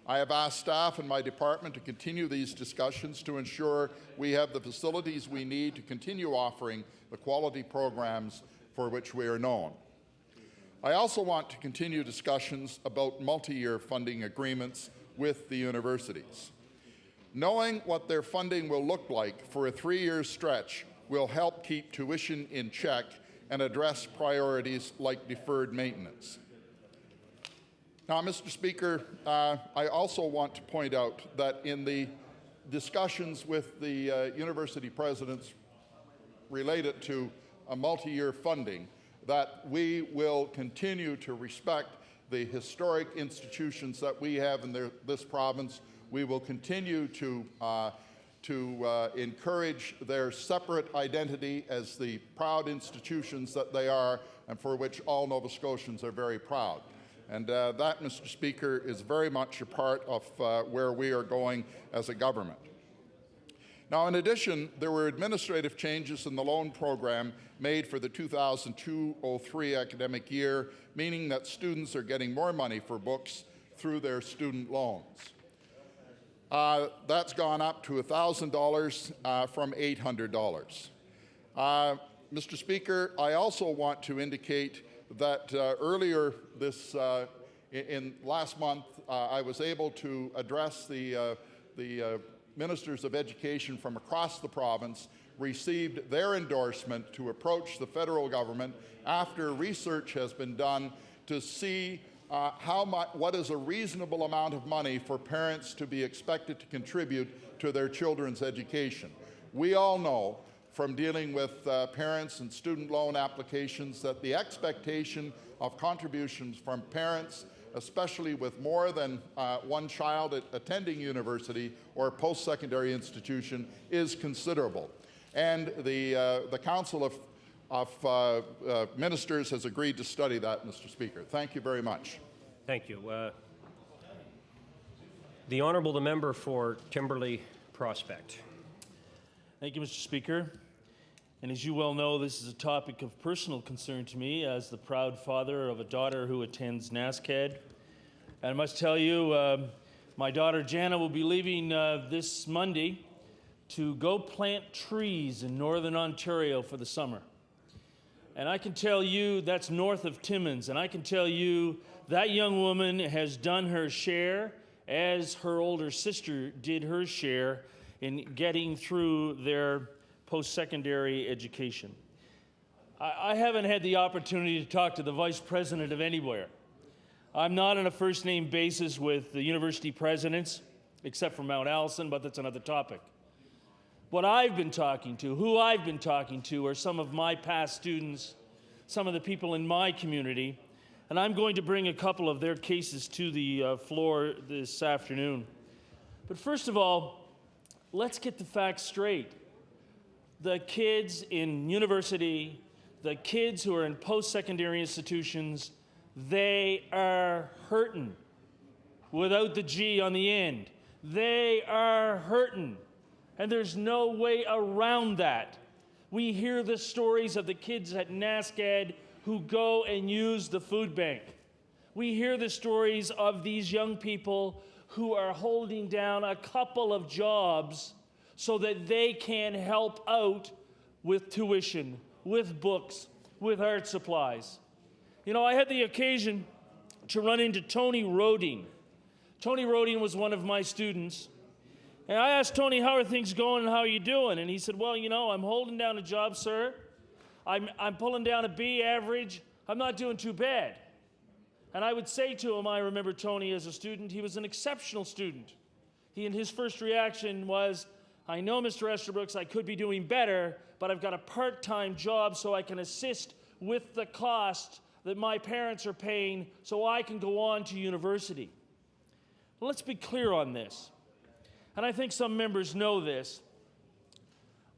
I have asked staff in my department to continue these discussions to ensure we have the facilities we need to continue offering the quality programs for which we are known. I also want to continue discussions about multi-year funding agreements with the universities. Knowing what their funding will look like for a 3-year stretch will help keep tuition in check and address priorities like deferred maintenance. Now, Mr. Speaker, I also want to point out that in the discussions with the university presidents related to a multi-year funding, that we will continue to respect the historic institutions that we have in this province. We will continue to encourage their separate identity as the proud institutions that they are and for which all Nova Scotians are very proud. And that, Mr. Speaker, is very much a part of where we are going as a government. Now, in addition, there were administrative changes in the loan program made for the 2002-03 academic year, meaning that students are getting more money for books through their student loans. That's gone up to $1,000 from $800. Mr. Speaker, I also want to indicate that earlier last month, I was able to address the ministers of education from across the province, received their endorsement to approach the federal government after research has been done to see what is a reasonable amount of money for parents to be expected to contribute to their children's education. We all know from dealing with parents and student loan applications that the expectation of contributions from parents especially with more than one child attending university or post-secondary institution, is considerable. And the Council of Ministers has agreed to study that, Mr. Speaker. Thank you very much. Thank you. The Honourable the Member for Timberley Prospect. Thank you, Mr. Speaker. And as you well know, this is a topic of personal concern to me as the proud father of a daughter who attends NASCAD. And I must tell you, my daughter Jana will be leaving this Monday to go plant trees in northern Ontario for the summer. And I can tell you that's north of Timmins, and I can tell you that young woman has done her share as her older sister did her share in getting through their post-secondary education. I haven't had the opportunity to talk to the vice president of anywhere. I'm not on a first-name basis with the university presidents, except for Mount Allison, but that's another topic. What I've been talking to, who I've been talking to, are some of my past students, some of the people in my community, and I'm going to bring a couple of their cases to the floor this afternoon. But first of all, let's get the facts straight. The kids in university, the kids who are in post-secondary institutions, they are hurting without the G on the end. They are hurting, and there's no way around that. We hear the stories of the kids at NASCAD who go and use the food bank. We hear the stories of these young people who are holding down a couple of jobs so that they can help out with tuition, with books, with art supplies. You know, I had the occasion to run into Tony Roding. Tony Roding was one of my students. And I asked Tony, how are things going and how are you doing? And he said, well, you know, I'm holding down a job, sir. I'm pulling down a B average. I'm not doing too bad. And I would say to him, I remember Tony as a student, he was an exceptional student. And his first reaction was, I know, Mr. Estabrooks, I could be doing better, but I've got a part-time job so I can assist with the cost that my parents are paying so I can go on to university. Well, let's be clear on this. And I think some members know this.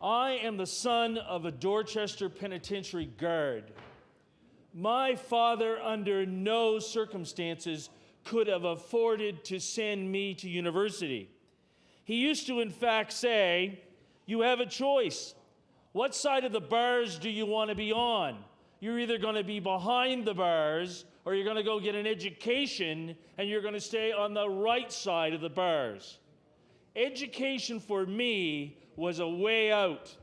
I am the son of a Dorchester Penitentiary guard. My father, under no circumstances, could have afforded to send me to university. He used to, in fact, say, you have a choice. What side of the bars do you want to be on? You're either going to be behind the bars or you're going to go get an education and you're going to stay on the right side of the bars. Education for me was a way out.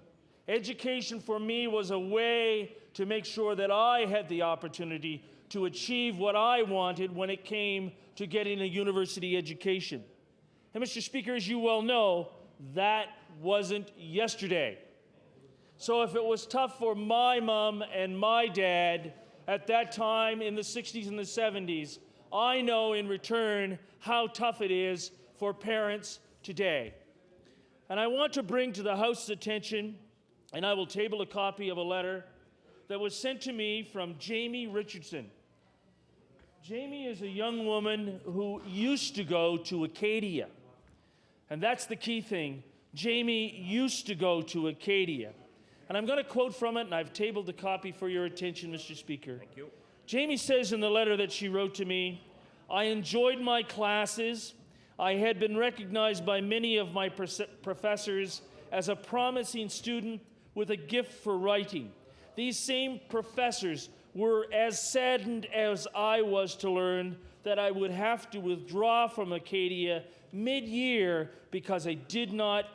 Education for me was a way to make sure that I had the opportunity to achieve what I wanted when it came to getting a university education. And Mr. Speaker, as you well know, that wasn't yesterday. So if it was tough for my mom and my dad at that time in the 60s and the 70s, I know in return how tough it is for parents today. And I want to bring to the House's attention, and I will table a copy of a letter that was sent to me from Jamie Richardson. Jamie is a young woman who used to go to Acadia. And that's the key thing. Jamie used to go to Acadia. And I'm going to quote from it, and I've tabled the copy for your attention, Mr. Speaker. Thank you. Jamie says in the letter that she wrote to me, I enjoyed my classes. I had been recognized by many of my professors as a promising student with a gift for writing. These same professors were as saddened as I was to learn that I would have to withdraw from Acadia mid-year because I did not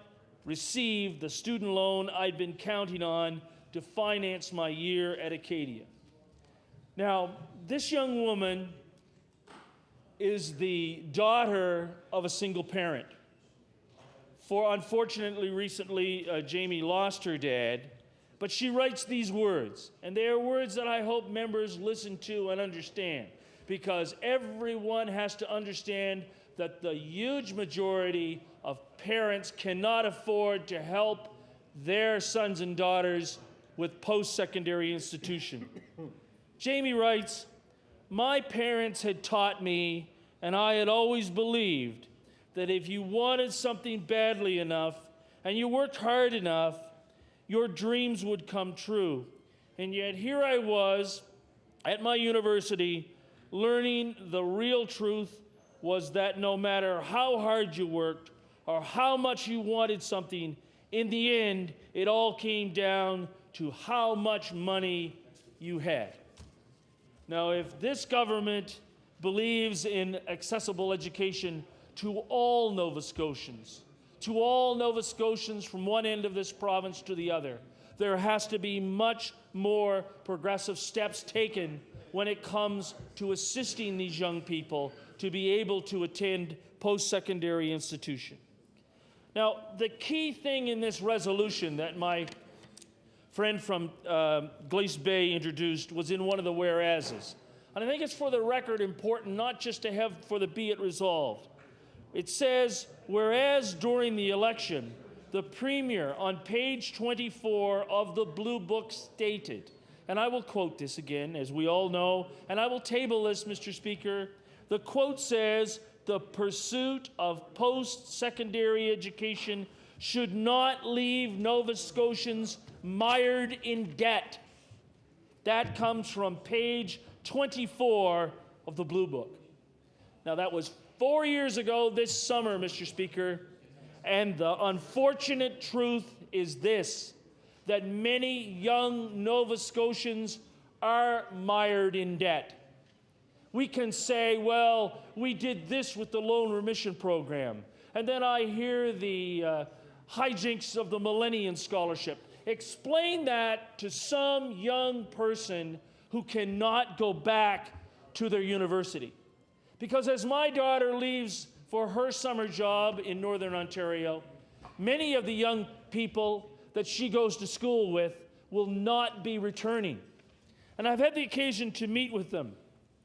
receive the student loan I'd been counting on to finance my year at Acadia. Now, this young woman is the daughter of a single parent. Unfortunately, recently, Jamie lost her dad, but she writes these words, and they are words that I hope members listen to and understand, because everyone has to understand that the huge majority of parents cannot afford to help their sons and daughters with post-secondary institution. Jamie writes, my parents had taught me, and I had always believed, that if you wanted something badly enough and you worked hard enough, your dreams would come true. And yet here I was at my university learning the real truth was that no matter how hard you worked or how much you wanted something, in the end, it all came down to how much money you had. Now, if this government believes in accessible education to all Nova Scotians, from one end of this province to the other, there has to be much more progressive steps taken when it comes to assisting these young people to be able to attend post-secondary institution. Now, the key thing in this resolution that my friend from Glace Bay introduced was in one of the whereases. And I think it's for the record important not just to have for the be it resolved. It says, whereas during the election, the Premier on page 24 of the Blue Book stated, and I will quote this again, as we all know, and I will table this, Mr. Speaker. The quote says, the pursuit of post-secondary education should not leave Nova Scotians mired in debt. That comes from page 24 of the Blue Book. Now, that was 4 years ago this summer, Mr. Speaker, and the unfortunate truth is this, that many young Nova Scotians are mired in debt. We can say, well, we did this with the loan remission program, and then I hear the hijinks of the Millennium Scholarship. Explain that to some young person who cannot go back to their university. Because as my daughter leaves for her summer job in Northern Ontario, many of the young people that she goes to school with will not be returning. And I've had the occasion to meet with them.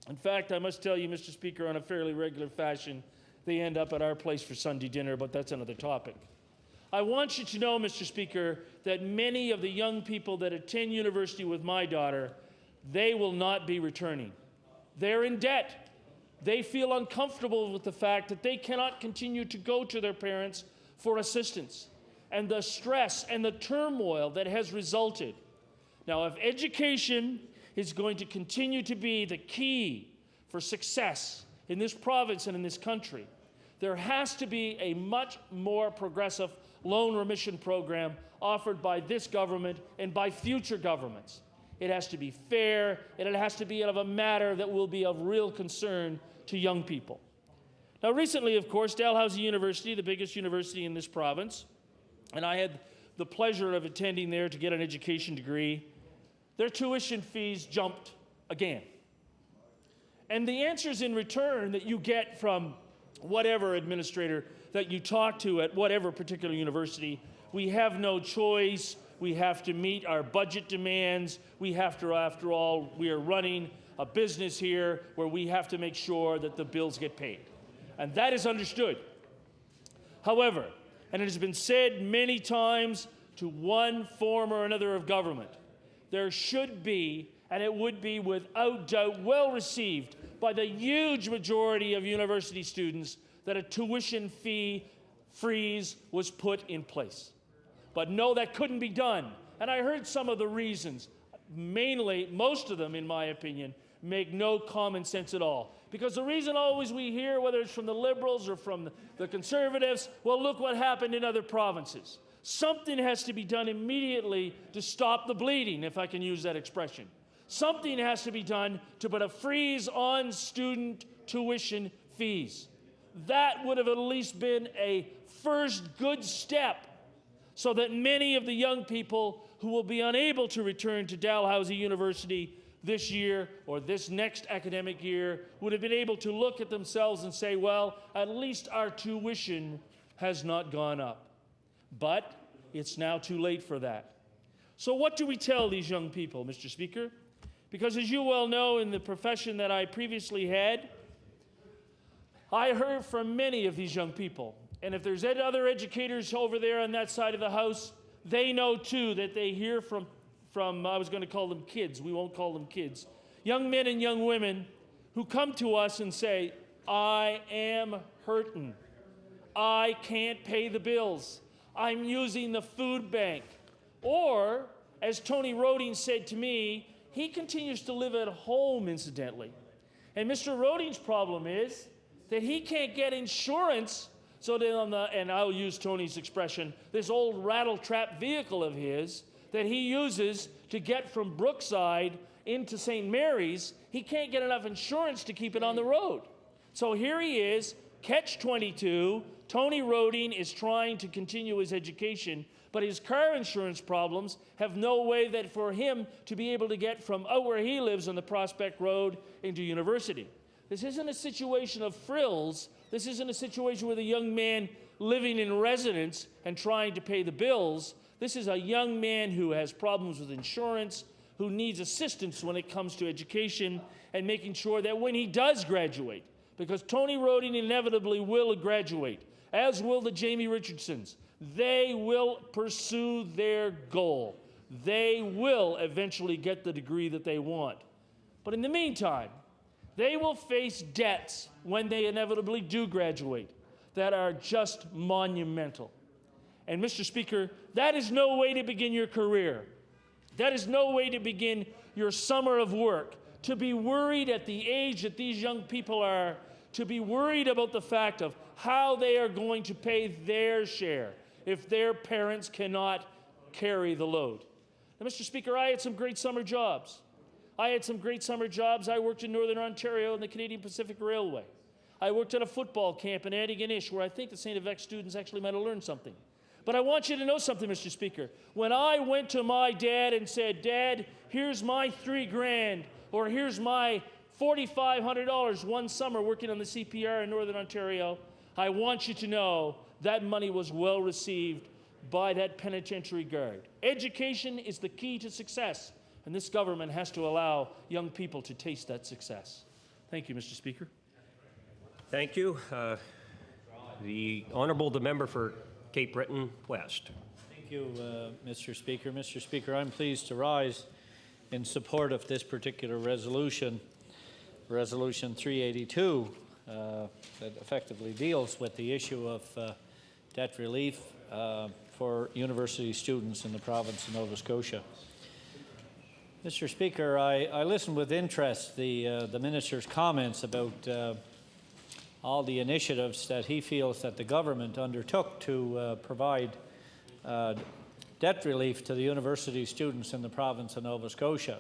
In fact, I must tell you, Mr. Speaker, on a fairly regular fashion, they end up at our place for Sunday dinner, but that's another topic. I want you to know, Mr. Speaker, that many of the young people that attend university with my daughter, they will not be returning. They're in debt. They feel uncomfortable with the fact that they cannot continue to go to their parents for assistance, and the stress and the turmoil that has resulted. Now, if education is going to continue to be the key for success in this province and in this country, there has to be a much more progressive loan remission program offered by this government and by future governments. It has to be fair, and it has to be of a matter that will be of real concern to young people. Now, recently, of course, Dalhousie University, the biggest university in this province, and I had the pleasure of attending there to get an education degree, their tuition fees jumped again. And the answers in return that you get from whatever administrator that you talk to at whatever particular university, we have no choice, we have to meet our budget demands, we have to, after all, we are running a business here where we have to make sure that the bills get paid. And that is understood. However, and it has been said many times to one form or another of government, there should be, and it would be without doubt well received by the huge majority of university students, that a tuition fee freeze was put in place. But no, that couldn't be done. And I heard some of the reasons. Mainly, most of them, in my opinion, make no common sense at all. Because the reason always we hear, whether it's from the Liberals or from the Conservatives, well, look what happened in other provinces. Something has to be done immediately to stop the bleeding, if I can use that expression. Something has to be done to put a freeze on student tuition fees. That would have at least been a first good step so that many of the young people who will be unable to return to Dalhousie University this year or this next academic year would have been able to look at themselves and say, well, at least our tuition has not gone up. But it's now too late for that. So what do we tell these young people, Mr. Speaker? Because as you well know, in the profession that I previously had, I heard from many of these young people. And if there's other educators over there on that side of the house, they know too that they hear from I was going to call them kids, we won't call them kids, young men and young women who come to us and say, I am hurting. I can't pay the bills. I'm using the food bank. Or, as Tony Roding said to me, he continues to live at home, incidentally. And Mr. Roding's problem is that he can't get insurance, so that on the, and I'll use Tony's expression, this old rattle-trap vehicle of his that he uses to get from Brookside into St. Mary's, he can't get enough insurance to keep it on the road. So here he is, catch-22. Tony Roding is trying to continue his education, but his car insurance problems have no way that for him to be able to get from out where he lives on the Prospect Road into university. This isn't a situation of frills. This isn't a situation with a young man living in residence and trying to pay the bills. This is a young man who has problems with insurance, who needs assistance when it comes to education and making sure that when he does graduate, because Tony Roding inevitably will graduate, as will the Jamie Richardsons, they will pursue their goal. They will eventually get the degree that they want. But in the meantime, they will face debts when they inevitably do graduate that are just monumental. And Mr. Speaker, that is no way to begin your career. That is no way to begin your summer of work. To be worried at the age that these young people are, to be worried about the fact of how they are going to pay their share if their parents cannot carry the load. Now, Mr. Speaker, I had some great summer jobs. I worked in Northern Ontario in the Canadian Pacific Railway. I worked at a football camp in Antigonish where I think the St. Yves students actually might have learned something. But I want you to know something, Mr. Speaker. When I went to my dad and said, Dad, here's my $3,000, or here's my $4,500 one summer working on the CPR in Northern Ontario, I want you to know that money was well received by that penitentiary guard. Education is the key to success, and this government has to allow young people to taste that success. Thank you, Mr. Speaker. Thank you. The member for Cape Breton West. Thank you, Mr. Speaker. Mr. Speaker, I'm pleased to rise in support of this particular resolution, Resolution 382, that effectively deals with the issue of debt relief for university students in the province of Nova Scotia. Mr. Speaker, I listened with interest the minister's comments about all the initiatives that he feels that the government undertook to provide debt relief to the university students in the province of Nova Scotia.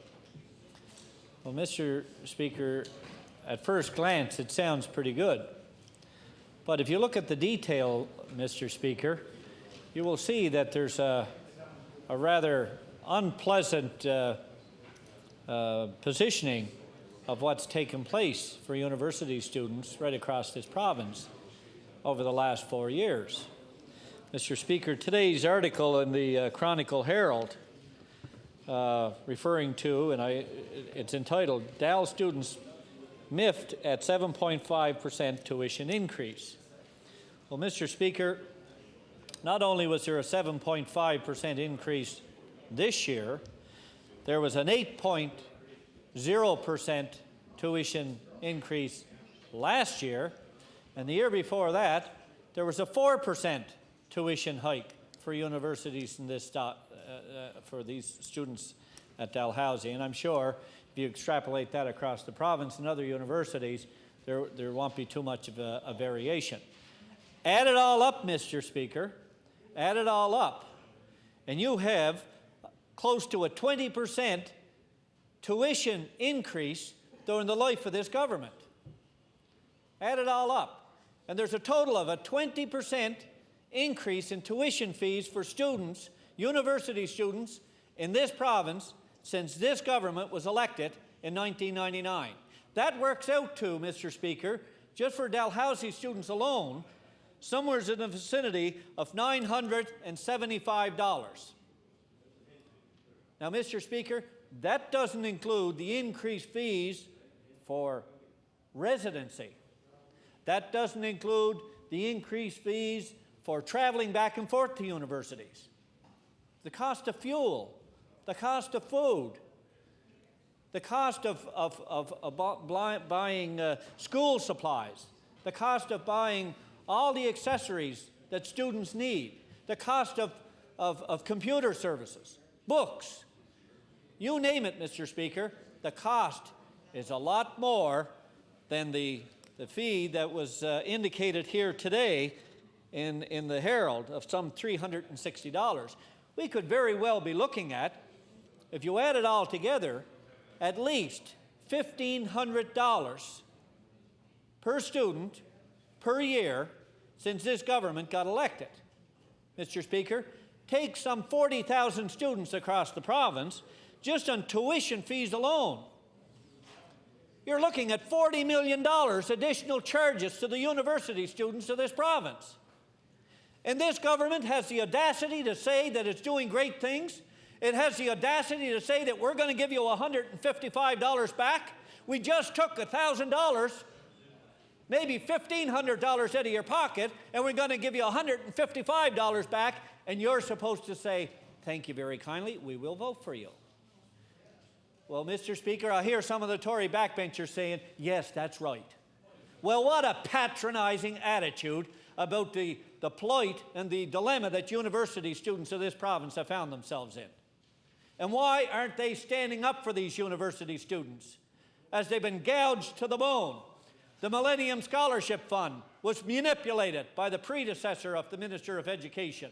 Well, Mr. Speaker, at first glance, it sounds pretty good. But if you look at the detail, Mr. Speaker, you will see that there's a rather unpleasant positioning of what's taken place for university students right across this province over the last 4 years. Mr. Speaker, today's article in the Chronicle Herald referring to, and it's entitled, Dal Students Miffed at 7.5% Tuition Increase. Well, Mr. Speaker, not only was there a 7.5% increase this year, there was an 8.0% tuition increase last year, and the year before that, there was a 4% tuition hike for universities in this for these students at Dalhousie. And I'm sure if you extrapolate that across the province and other universities, there won't be too much of a variation. Add it all up, Mr. Speaker, add it all up, and you have close to a 20% tuition increase during the life of this government. Add it all up. And there's a total of a 20% increase in tuition fees for students, university students, in this province since this government was elected in 1999. That works out to, Mr. Speaker, just for Dalhousie students alone, somewhere in the vicinity of $975. Now, Mr. Speaker, that doesn't include the increased fees for residency. That doesn't include the increased fees for traveling back and forth to universities, the cost of fuel, the cost of food. the cost of buying school supplies, the cost of buying all the accessories that students need, the cost of computer services, books. You name it, Mr. Speaker, the cost is a lot more than the fee that was indicated here today in the Herald of some $360. We could very well be looking at, if you add it all together, at least $1,500 per student per year since this government got elected. Mr. Speaker, take some 40,000 students across the province just on tuition fees alone. You're looking at $40 million additional charges to the university students of this province. And this government has the audacity to say that it's doing great things. It has the audacity to say that we're going to give you $155 back. We just took $1,000, maybe $1,500 out of your pocket, and we're going to give you $155 back, and you're supposed to say, thank you very kindly, we will vote for you. Well, Mr. Speaker, I hear some of the Tory backbenchers saying, yes, that's right. Well, what a patronizing attitude about the plight and the dilemma that university students of this province have found themselves in. And why aren't they standing up for these university students as they've been gouged to the bone? The Millennium Scholarship Fund was manipulated by the predecessor of the Minister of Education.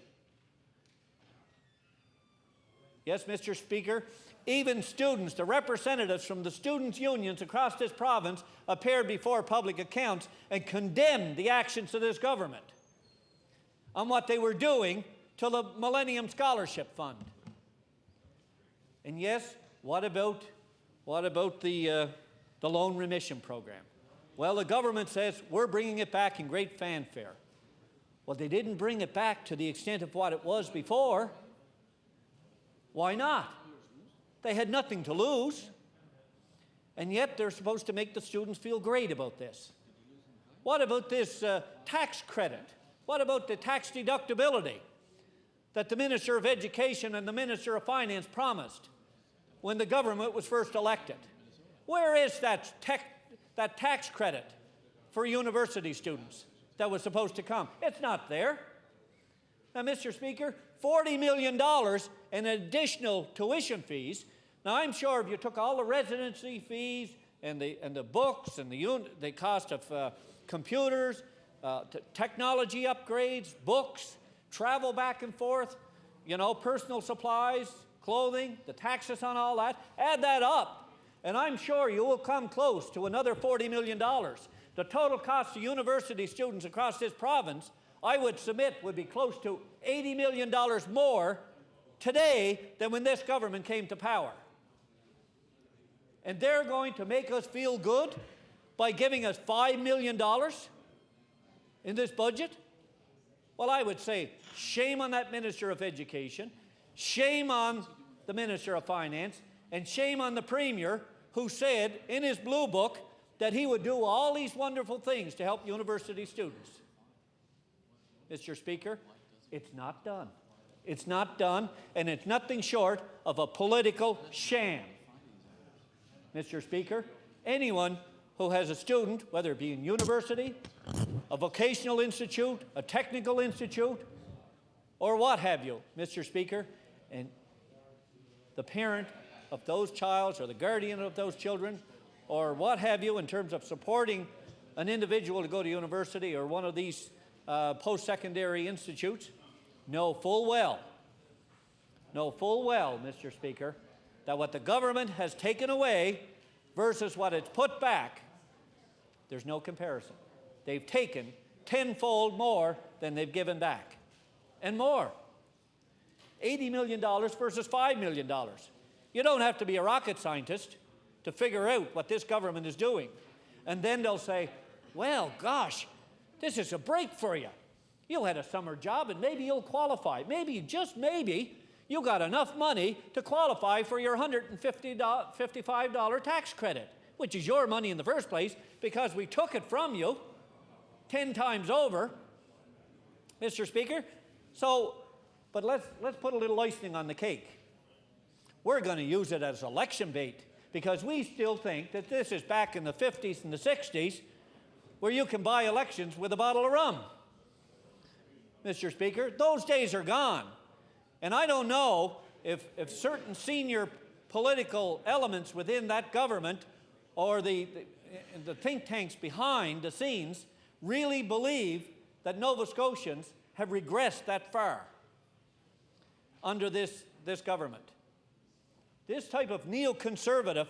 Yes, Mr. Speaker, even students, the representatives from the students' unions across this province appeared before public accounts and condemned the actions of this government on what they were doing to the Millennium Scholarship Fund. And yes, what about the loan remission program? Well, the government says we're bringing it back in great fanfare. Well, they didn't bring it back to the extent of what it was before. Why not? They had nothing to lose. And yet they're supposed to make the students feel great about this. What about this tax credit? What about the tax deductibility that the Minister of Education and the Minister of Finance promised when the government was first elected? Where is that tax credit for university students that was supposed to come? It's not there. Now, Mr. Speaker, $40 million in additional tuition fees. Now, I'm sure if you took all the residency fees and the books and the cost of computers, technology upgrades, books, travel back and forth, personal supplies, clothing, the taxes on all that, add that up, and I'm sure you will come close to another $40 million. The total cost to university students across this province, I would submit, would be close to $80 million more today than when this government came to power. And they're going to make us feel good by giving us $5 million in this budget? Well, I would say shame on that Minister of Education, shame on the Minister of Finance, and shame on the Premier, who said in his Blue Book that he would do all these wonderful things to help university students. Mr. Speaker, it's not done. It's not done, and it's nothing short of a political sham. Mr. Speaker, anyone who has a student, whether it be in university, a vocational institute, a technical institute, or what have you, Mr. Speaker, and the parent of those children or the guardian of those children, or what have you in terms of supporting an individual to go to university or one of these post-secondary institutes, know full well, Mr. Speaker, that what the government has taken away versus what it's put back, there's no comparison. They've taken tenfold more than they've given back, and more. $80 million versus $5 million. You don't have to be a rocket scientist to figure out what this government is doing. And then they'll say, well, gosh, this is a break for you. You had a summer job and maybe you'll qualify. Maybe, just maybe, you got enough money to qualify for your $155 tax credit, which is your money in the first place because we took it from you 10 times over, Mr. Speaker. So, but let's put a little icing on the cake. We're going to use it as election bait because we still think that this is back in the 50s and the 60s where you can buy elections with a bottle of rum. Mr. Speaker, those days are gone. And I don't know if certain senior political elements within that government or the think tanks behind the scenes really believe that Nova Scotians have regressed that far under this government. This type of neoconservative,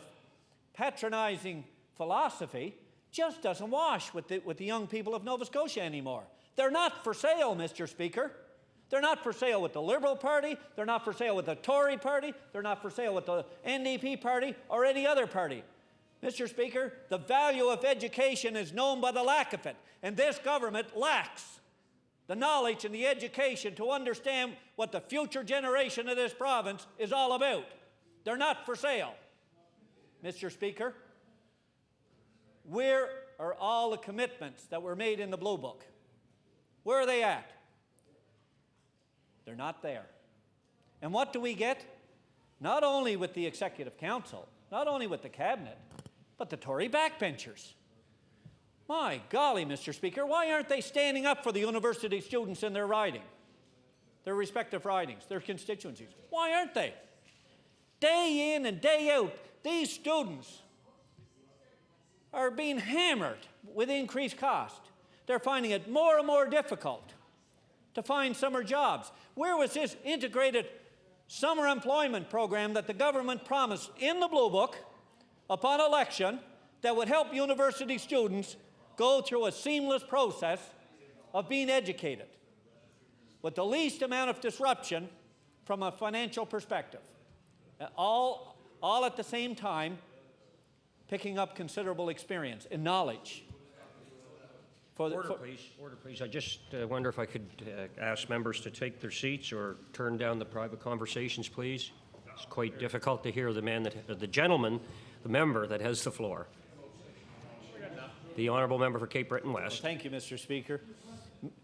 patronizing philosophy just doesn't wash with the young people of Nova Scotia anymore. They're not for sale, Mr. Speaker. They're not for sale with the Liberal Party. They're not for sale with the Tory Party. They're not for sale with the NDP Party or any other party. Mr. Speaker, the value of education is known by the lack of it, and this government lacks the knowledge and the education to understand what the future generation of this province is all about. They're not for sale. Mr. Speaker, where are all the commitments that were made in the Blue Book? Where are they at? They're not there. And what do we get? Not only with the Executive Council, not only with the Cabinet, but the Tory backbenchers. My golly, Mr. Speaker, why aren't they standing up for the university students in their riding, their respective ridings, their constituencies? Why aren't they? Day in and day out, these students are being hammered with increased cost. They're finding it more and more difficult to find summer jobs. Where was this integrated summer employment program that the government promised in the Blue Book upon election that would help university students go through a seamless process of being educated with the least amount of disruption from a financial perspective, all at the same time picking up considerable experience and knowledge? Order, please. Order, please. I just wonder if I could ask members to take their seats or turn down the private conversations, please. It's quite difficult to hear the gentleman, the member that has the floor. The honourable member for Cape Breton West. Thank you, Mr. Speaker.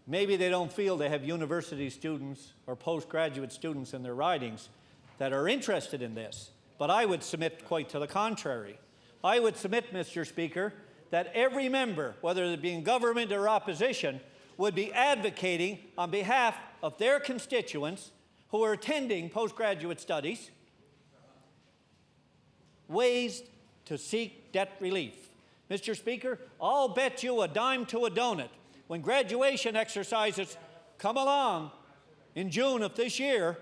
Maybe they don't feel they have university students or postgraduate students in their ridings that are interested in this, but I would submit quite to the contrary. I would submit, Mr. Speaker, that every member, whether it be in government or opposition, would be advocating on behalf of their constituents who are attending postgraduate studies ways to seek debt relief. Mr. Speaker, I'll bet you a dime to a donut when graduation exercises come along in June of this year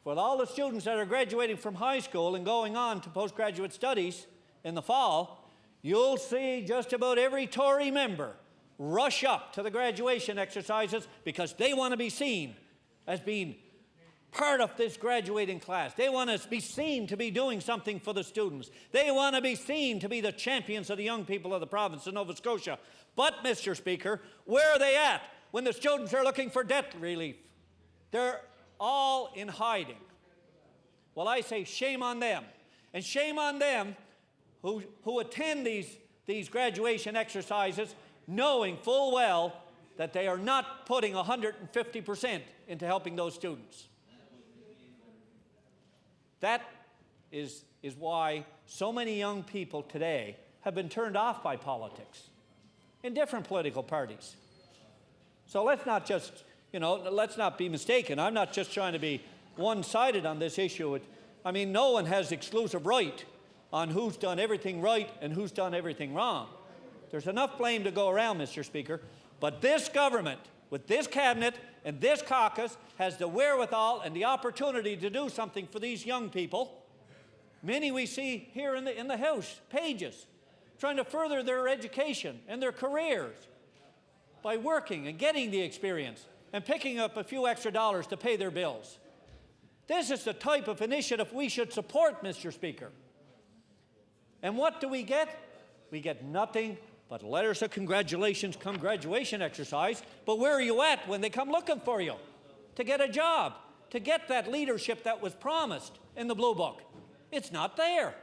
for all the students that are graduating from high school and going on to postgraduate studies in the fall, you'll see just about every Tory member rush up to the graduation exercises because they want to be seen as being part of this graduating class. They want to be seen to be doing something for the students. They want to be seen to be the champions of the young people of the province of Nova Scotia. But, Mr. Speaker, where are they at when the students are looking for debt relief? They're all in hiding. Well, I say shame on them. And shame on them who attend these graduation exercises knowing full well that they are not putting 150% into helping those students. That is why so many young people today have been turned off by politics in different political parties. So let's not just, let's not be mistaken. I'm not just trying to be one-sided on this issue. I mean, no one has exclusive right on who's done everything right and who's done everything wrong. There's enough blame to go around, Mr. Speaker, but this government, with this cabinet and this caucus, has the wherewithal and the opportunity to do something for these young people. Many we see here in the House, pages, trying to further their education and their careers by working and getting the experience and picking up a few extra dollars to pay their bills. This is the type of initiative we should support, Mr. Speaker. And what do we get? We get nothing but letters of congratulations come graduation exercise. But where are you at when they come looking for you to get a job, to get that leadership that was promised in the Blue Book? It's not there.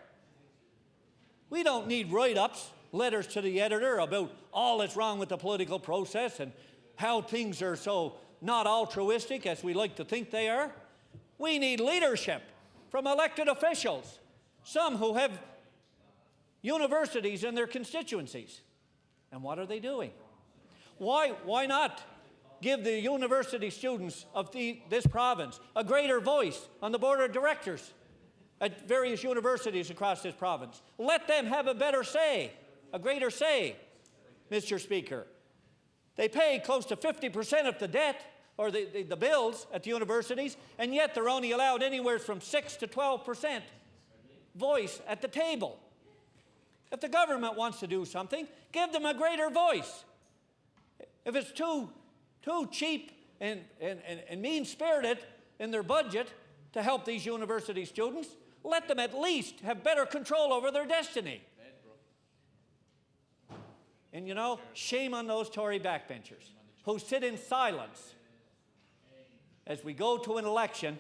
We don't need write-ups, letters to the editor about all that's wrong with the political process and how things are so not altruistic as we like to think they are. We need leadership from elected officials, some who have universities in their constituencies. And what are they doing? Why not give the university students of this province a greater voice on the board of directors at various universities across this province? Let them have a better say, a greater say, Mr. Speaker. They pay close to 50% of the debt or the bills at the universities, and yet they're only allowed anywhere from 6 to 12% voice at the table. If the government wants to do something, give them a greater voice. If it's too cheap and mean-spirited in their budget to help these university students, let them at least have better control over their destiny. And you know, shame on those Tory backbenchers who sit in silence as we go to an election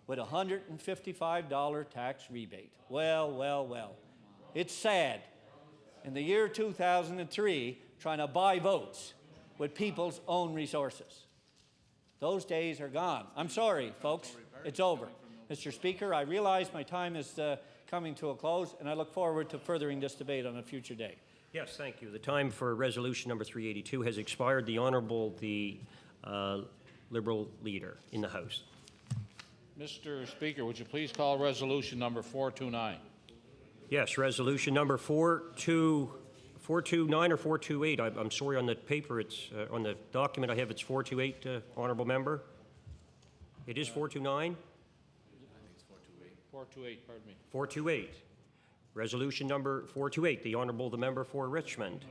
with a $155 tax rebate. Well. It's sad. In the year 2003, trying to buy votes with people's own resources. Those days are gone. I'm sorry, folks. It's over. Mr. Speaker, I realize my time is coming to a close, and I look forward to furthering this debate on a future day. Yes, thank you. The time for resolution number 382 has expired. The Honourable, the Liberal Leader in the House. Mr. Speaker, would you please call resolution number 429? Yes, resolution number 429 or 428. I'm sorry, on the paper, it's on the document I have, it's 428, Honourable Member. It is 429? I think it's 428. 428, pardon me. 428. Resolution number 428, the Honourable the Member for Richmond.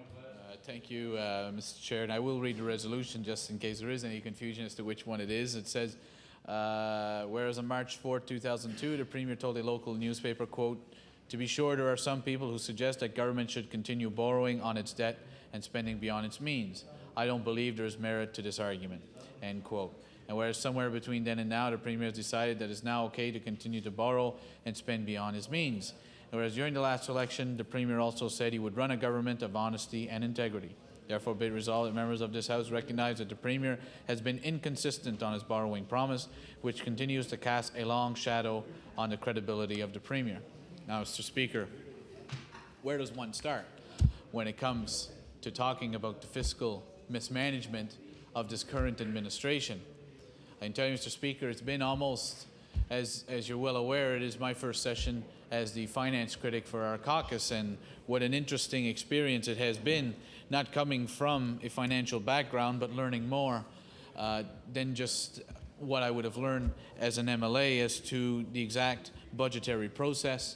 Thank you, Mr. Chair. And I will read the resolution just in case there is any confusion as to which one it is. It says, whereas on March 4, 2002, the Premier told a local newspaper, quote, "To be sure, there are some people who suggest that government should continue borrowing on its debt and spending beyond its means. I don't believe there is merit to this argument," end quote. And whereas somewhere between then and now, the Premier has decided that it's now okay to continue to borrow and spend beyond his means. Whereas during the last election, the Premier also said he would run a government of honesty and integrity. Therefore, be it resolved that members of this House recognize that the Premier has been inconsistent on his borrowing promise, which continues to cast a long shadow on the credibility of the Premier. Now, Mr. Speaker, where does one start when it comes to talking about the fiscal mismanagement of this current administration? I can tell you, Mr. Speaker, it's been almost, as you're well aware, it is my first session as the finance critic for our caucus, and what an interesting experience it has been, not coming from a financial background, but learning more than just what I would have learned as an MLA as to the exact budgetary process,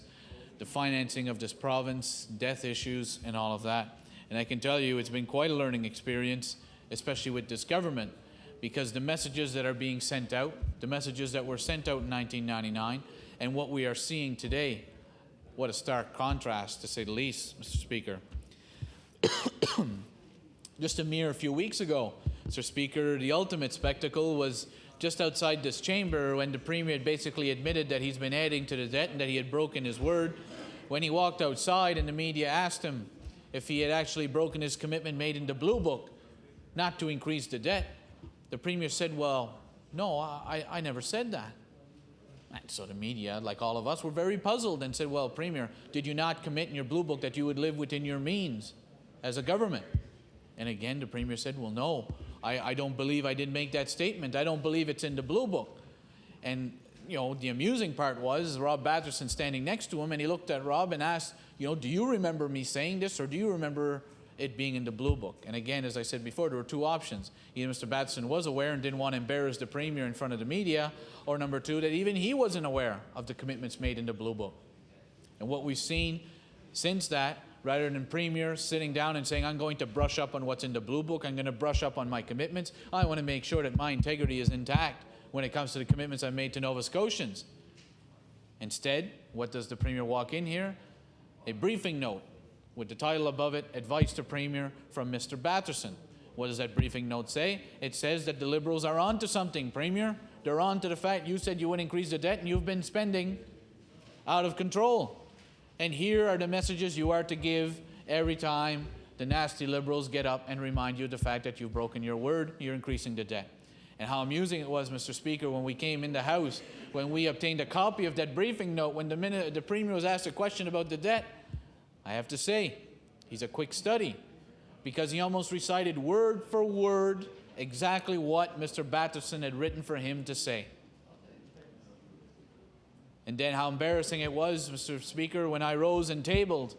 the financing of this province, death issues, and all of that. And I can tell you it's been quite a learning experience, especially with this government, because the messages that are being sent out, the messages that were sent out in 1999, and what we are seeing today, what a stark contrast, to say the least, Mr. Speaker. Just a mere few weeks ago, Mr. Speaker, the ultimate spectacle was just outside this chamber when the Premier had basically admitted that he's been adding to the debt and that he had broken his word. When he walked outside and the media asked him if he had actually broken his commitment made in the Blue Book not to increase the debt, the Premier said, "Well, no, I never said that." And so the media, like all of us, were very puzzled and said, "Well, Premier, did you not commit in your Blue Book that you would live within your means as a government?" And again, the Premier said, "Well, no, I don't believe I did make that statement. I don't believe it's in the Blue Book." And, you know, the amusing part was Rob Batterson standing next to him, and he looked at Rob and asked, "You know, do you remember me saying this, or do you remember it being in the Blue Book?" And again, as I said before, there were two options. Either Mr. Batterson was aware and didn't want to embarrass the Premier in front of the media, or number two, that even he wasn't aware of the commitments made in the Blue Book. And what we've seen since that, rather than Premier sitting down and saying, "I'm going to brush up on what's in the Blue Book, I'm going to brush up on my commitments, I want to make sure that my integrity is intact when it comes to the commitments I've made to Nova Scotians." Instead, what does the Premier walk in here? A briefing note with the title above it, "Advice to Premier from Mr. Batterson." What does that briefing note say? It says that the Liberals are on to something, Premier. They're on to the fact you said you would increase the debt and you've been spending out of control. And here are the messages you are to give every time the nasty Liberals get up and remind you of the fact that you've broken your word, you're increasing the debt. And how amusing it was, Mr. Speaker, when we came in the House, when we obtained a copy of that briefing note, when the Premier was asked a question about the debt, I have to say, he's a quick study because he almost recited word for word exactly what Mr. Batterson had written for him to say. And then how embarrassing it was, Mr. Speaker, when I rose and tabled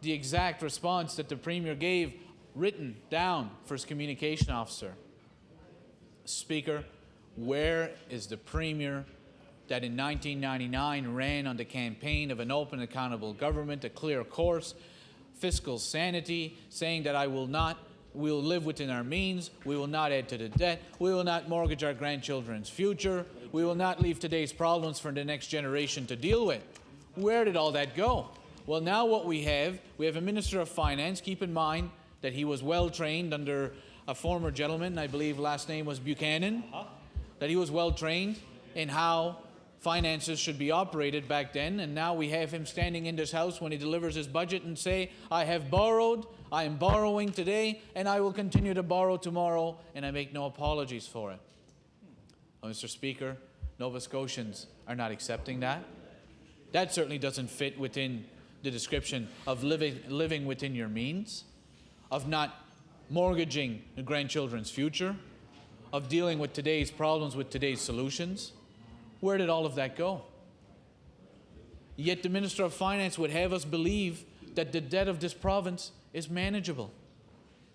the exact response that the Premier gave written down for his communication officer. Speaker, where is the Premier that in 1999 ran on the campaign of an open, accountable government, a clear course, fiscal sanity, saying that we'll live within our means, we will not add to the debt, we will not mortgage our grandchildren's future, we will not leave today's problems for the next generation to deal with. Where did all that go? Well, now what we have a Minister of Finance. Keep in mind that he was well trained under a former gentleman, I believe last name was Buchanan, that he was well trained in how finances should be operated back then, and now we have him standing in this House when he delivers his budget and say, I have borrowed, I am borrowing today, and I will continue to borrow tomorrow, and I make no apologies for it. Well, Mr. Speaker, Nova Scotians are not accepting that. That certainly doesn't fit within the description of living within your means, of not mortgaging the grandchildren's future, of dealing with today's problems with today's solutions. Where did all of that go? Yet the Minister of Finance would have us believe that the debt of this province is manageable,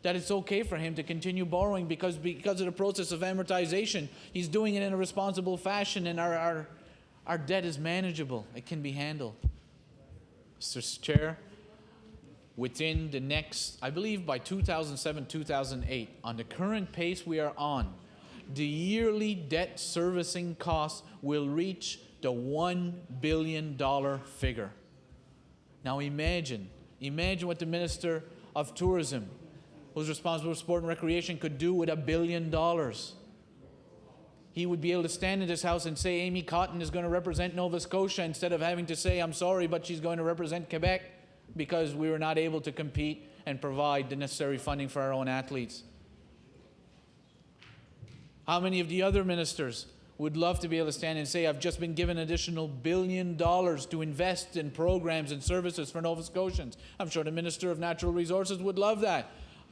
that it's okay for him to continue borrowing because of the process of amortization. He's doing it in a responsible fashion, and our debt is manageable. It can be handled. Mr. Chair, within the next, I believe by 2007, 2008, on the current pace we are on, the yearly debt servicing costs will reach the $1 billion figure. Now imagine what the Minister of Tourism, who's responsible for sport and recreation, could do with $1 billion. He would be able to stand in this House and say Amy Cotton is going to represent Nova Scotia instead of having to say, I'm sorry, but she's going to represent Quebec because we were not able to compete and provide the necessary funding for our own athletes. How many of the other ministers would love to be able to stand and say, I've just been given an additional $1 billion to invest in programs and services for Nova Scotians? I'm sure the Minister of Natural Resources would love that.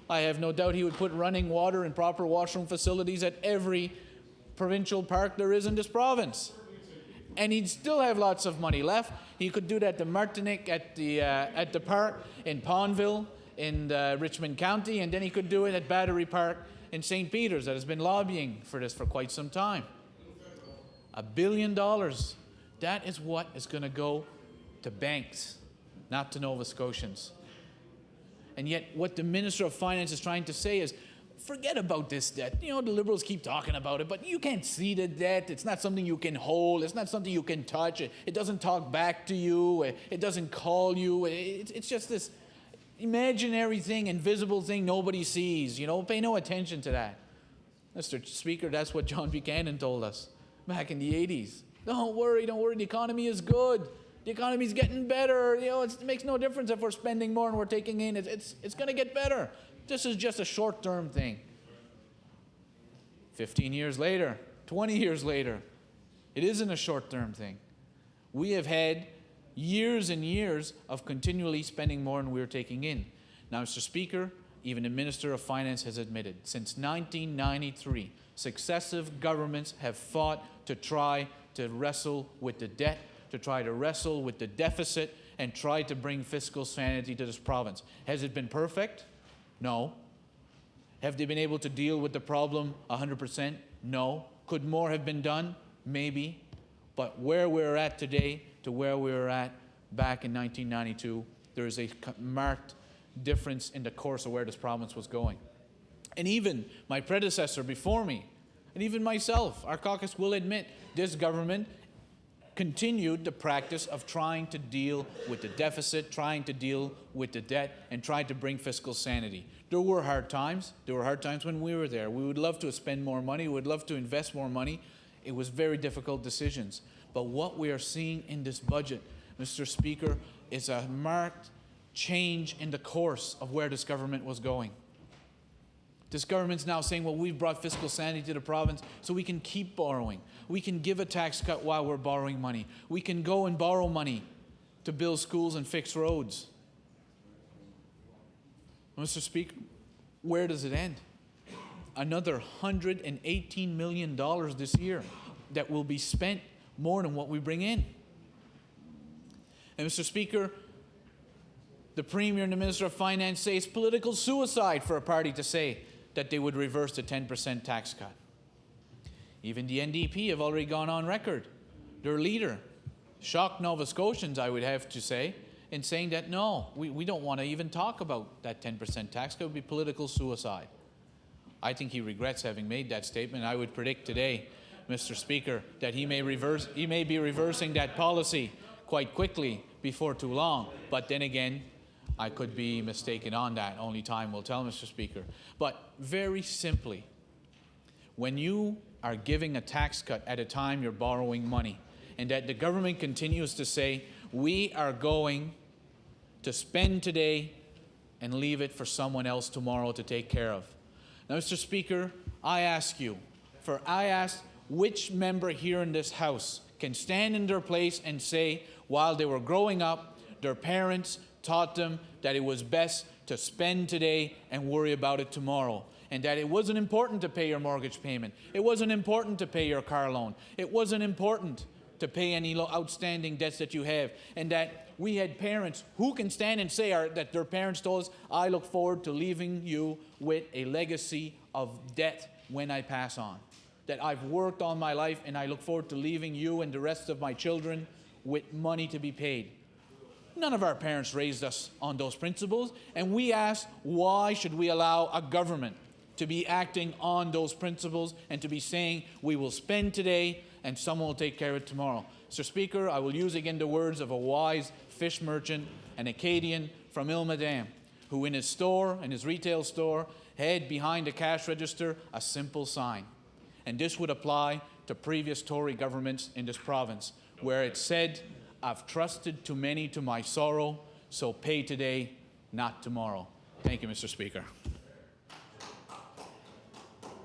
I have no doubt he would put running water and proper washroom facilities at every provincial park there is in this province. And he'd still have lots of money left. He could do that at the Martinique, at the park in Pondville, in Richmond County, and then he could do it at Battery Park in St. Peter's that has been lobbying for this for quite some time. $1 billion. That is what is going to go to banks, not to Nova Scotians. And yet what the Minister of Finance is trying to say is, forget about this debt. You know, the Liberals keep talking about it, but you can't see the debt. It's not something you can hold. It's not something you can touch. It doesn't talk back to you. It doesn't call you. It's just this imaginary thing, invisible thing nobody sees. You know, pay no attention to that. Mr. Speaker, that's what John Buchanan told us back in the 80s. Don't worry, the economy is good. The economy's getting better. You know, it makes no difference if we're spending more and we're taking in. It's going to get better. This is just a short-term thing. 15 years later, 20 years later, it isn't a short-term thing. We have had years and years of continually spending more than we're taking in. Now, Mr. Speaker, even the Minister of Finance has admitted, since 1993, successive governments have fought to try to wrestle with the debt, to try to wrestle with the deficit, and try to bring fiscal sanity to this province. Has it been perfect? No. Have they been able to deal with the problem 100%? No. Could more have been done? Maybe. But where we're at today to where we were at back in 1992, there is a marked difference in the course of where this province was going. And even my predecessor before me, and even myself, our caucus will admit, this government continued the practice of trying to deal with the deficit, trying to deal with the debt, and trying to bring fiscal sanity. There were hard times. There were hard times when we were there. We would love to spend more money. We would love to invest more money. It was very difficult decisions. But what we are seeing in this budget, Mr. Speaker, is a marked change in the course of where this government was going. This government's now saying, well, we've brought fiscal sanity to the province so we can keep borrowing. We can give a tax cut while we're borrowing money. We can go and borrow money to build schools and fix roads. Mr. Speaker, where does it end? Another $118 million this year that will be spent more than what we bring in. And Mr. Speaker, the Premier and the Minister of Finance say it's political suicide for a party to say that they would reverse the 10% tax cut. Even the NDP have already gone on record, their leader, shocked Nova Scotians, I would have to say, in saying that no, we don't want to even talk about that 10% tax cut. It would be political suicide. I think he regrets having made that statement. I would predict today, Mr. Speaker, that he may be reversing that policy quite quickly before too long. But then again, I could be mistaken on that. Only time will tell, Mr. Speaker. But very simply, when you are giving a tax cut at a time you're borrowing money, and that the government continues to say, we are going to spend today and leave it for someone else tomorrow to take care of. Now, Mr. Speaker, I ask which member here in this House can stand in their place and say, while they were growing up, their parents taught them that it was best to spend today and worry about it tomorrow, and that it wasn't important to pay your mortgage payment. It wasn't important to pay your car loan. It wasn't important to pay any outstanding debts that you have, and that we had parents who can stand and say that their parents told us, I look forward to leaving you with a legacy of debt when I pass on. That I've worked all my life and I look forward to leaving you and the rest of my children with money to be paid. None of our parents raised us on those principles, and we ask, why should we allow a government to be acting on those principles and to be saying we will spend today and someone will take care of it tomorrow? Mr. Speaker, I will use again the words of a wise fish merchant, an Acadian from Ilmadam, who in his retail store, had behind the cash register a simple sign. And this would apply to previous Tory governments in this province, where it said, I've trusted too many to my sorrow, so pay today, not tomorrow. Thank you, Mr. Speaker.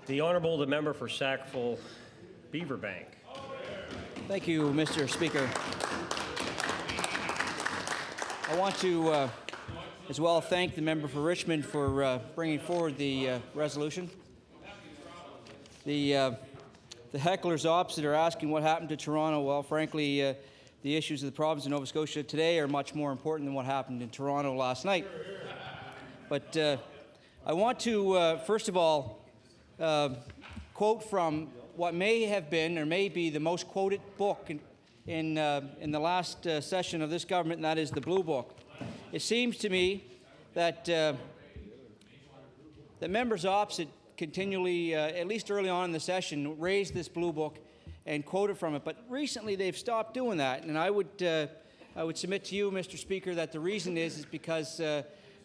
The Honourable, the member for Sackville Beaverbank. Thank you, Mr. Speaker. I want to as well thank the member for Richmond for bringing forward the resolution. The hecklers opposite are asking what happened to Toronto. Well, frankly, the issues of the province of Nova Scotia today are much more important than what happened in Toronto last night. But I want to, first of all, quote from what may have been or may be the most quoted book in the last session of this government, and that is the Blue Book. It seems to me that that members opposite continually, at least early on in the session, raised this Blue Book and quoted from it. But recently they've stopped doing that, and I would submit to you, Mr. Speaker, that the reason is because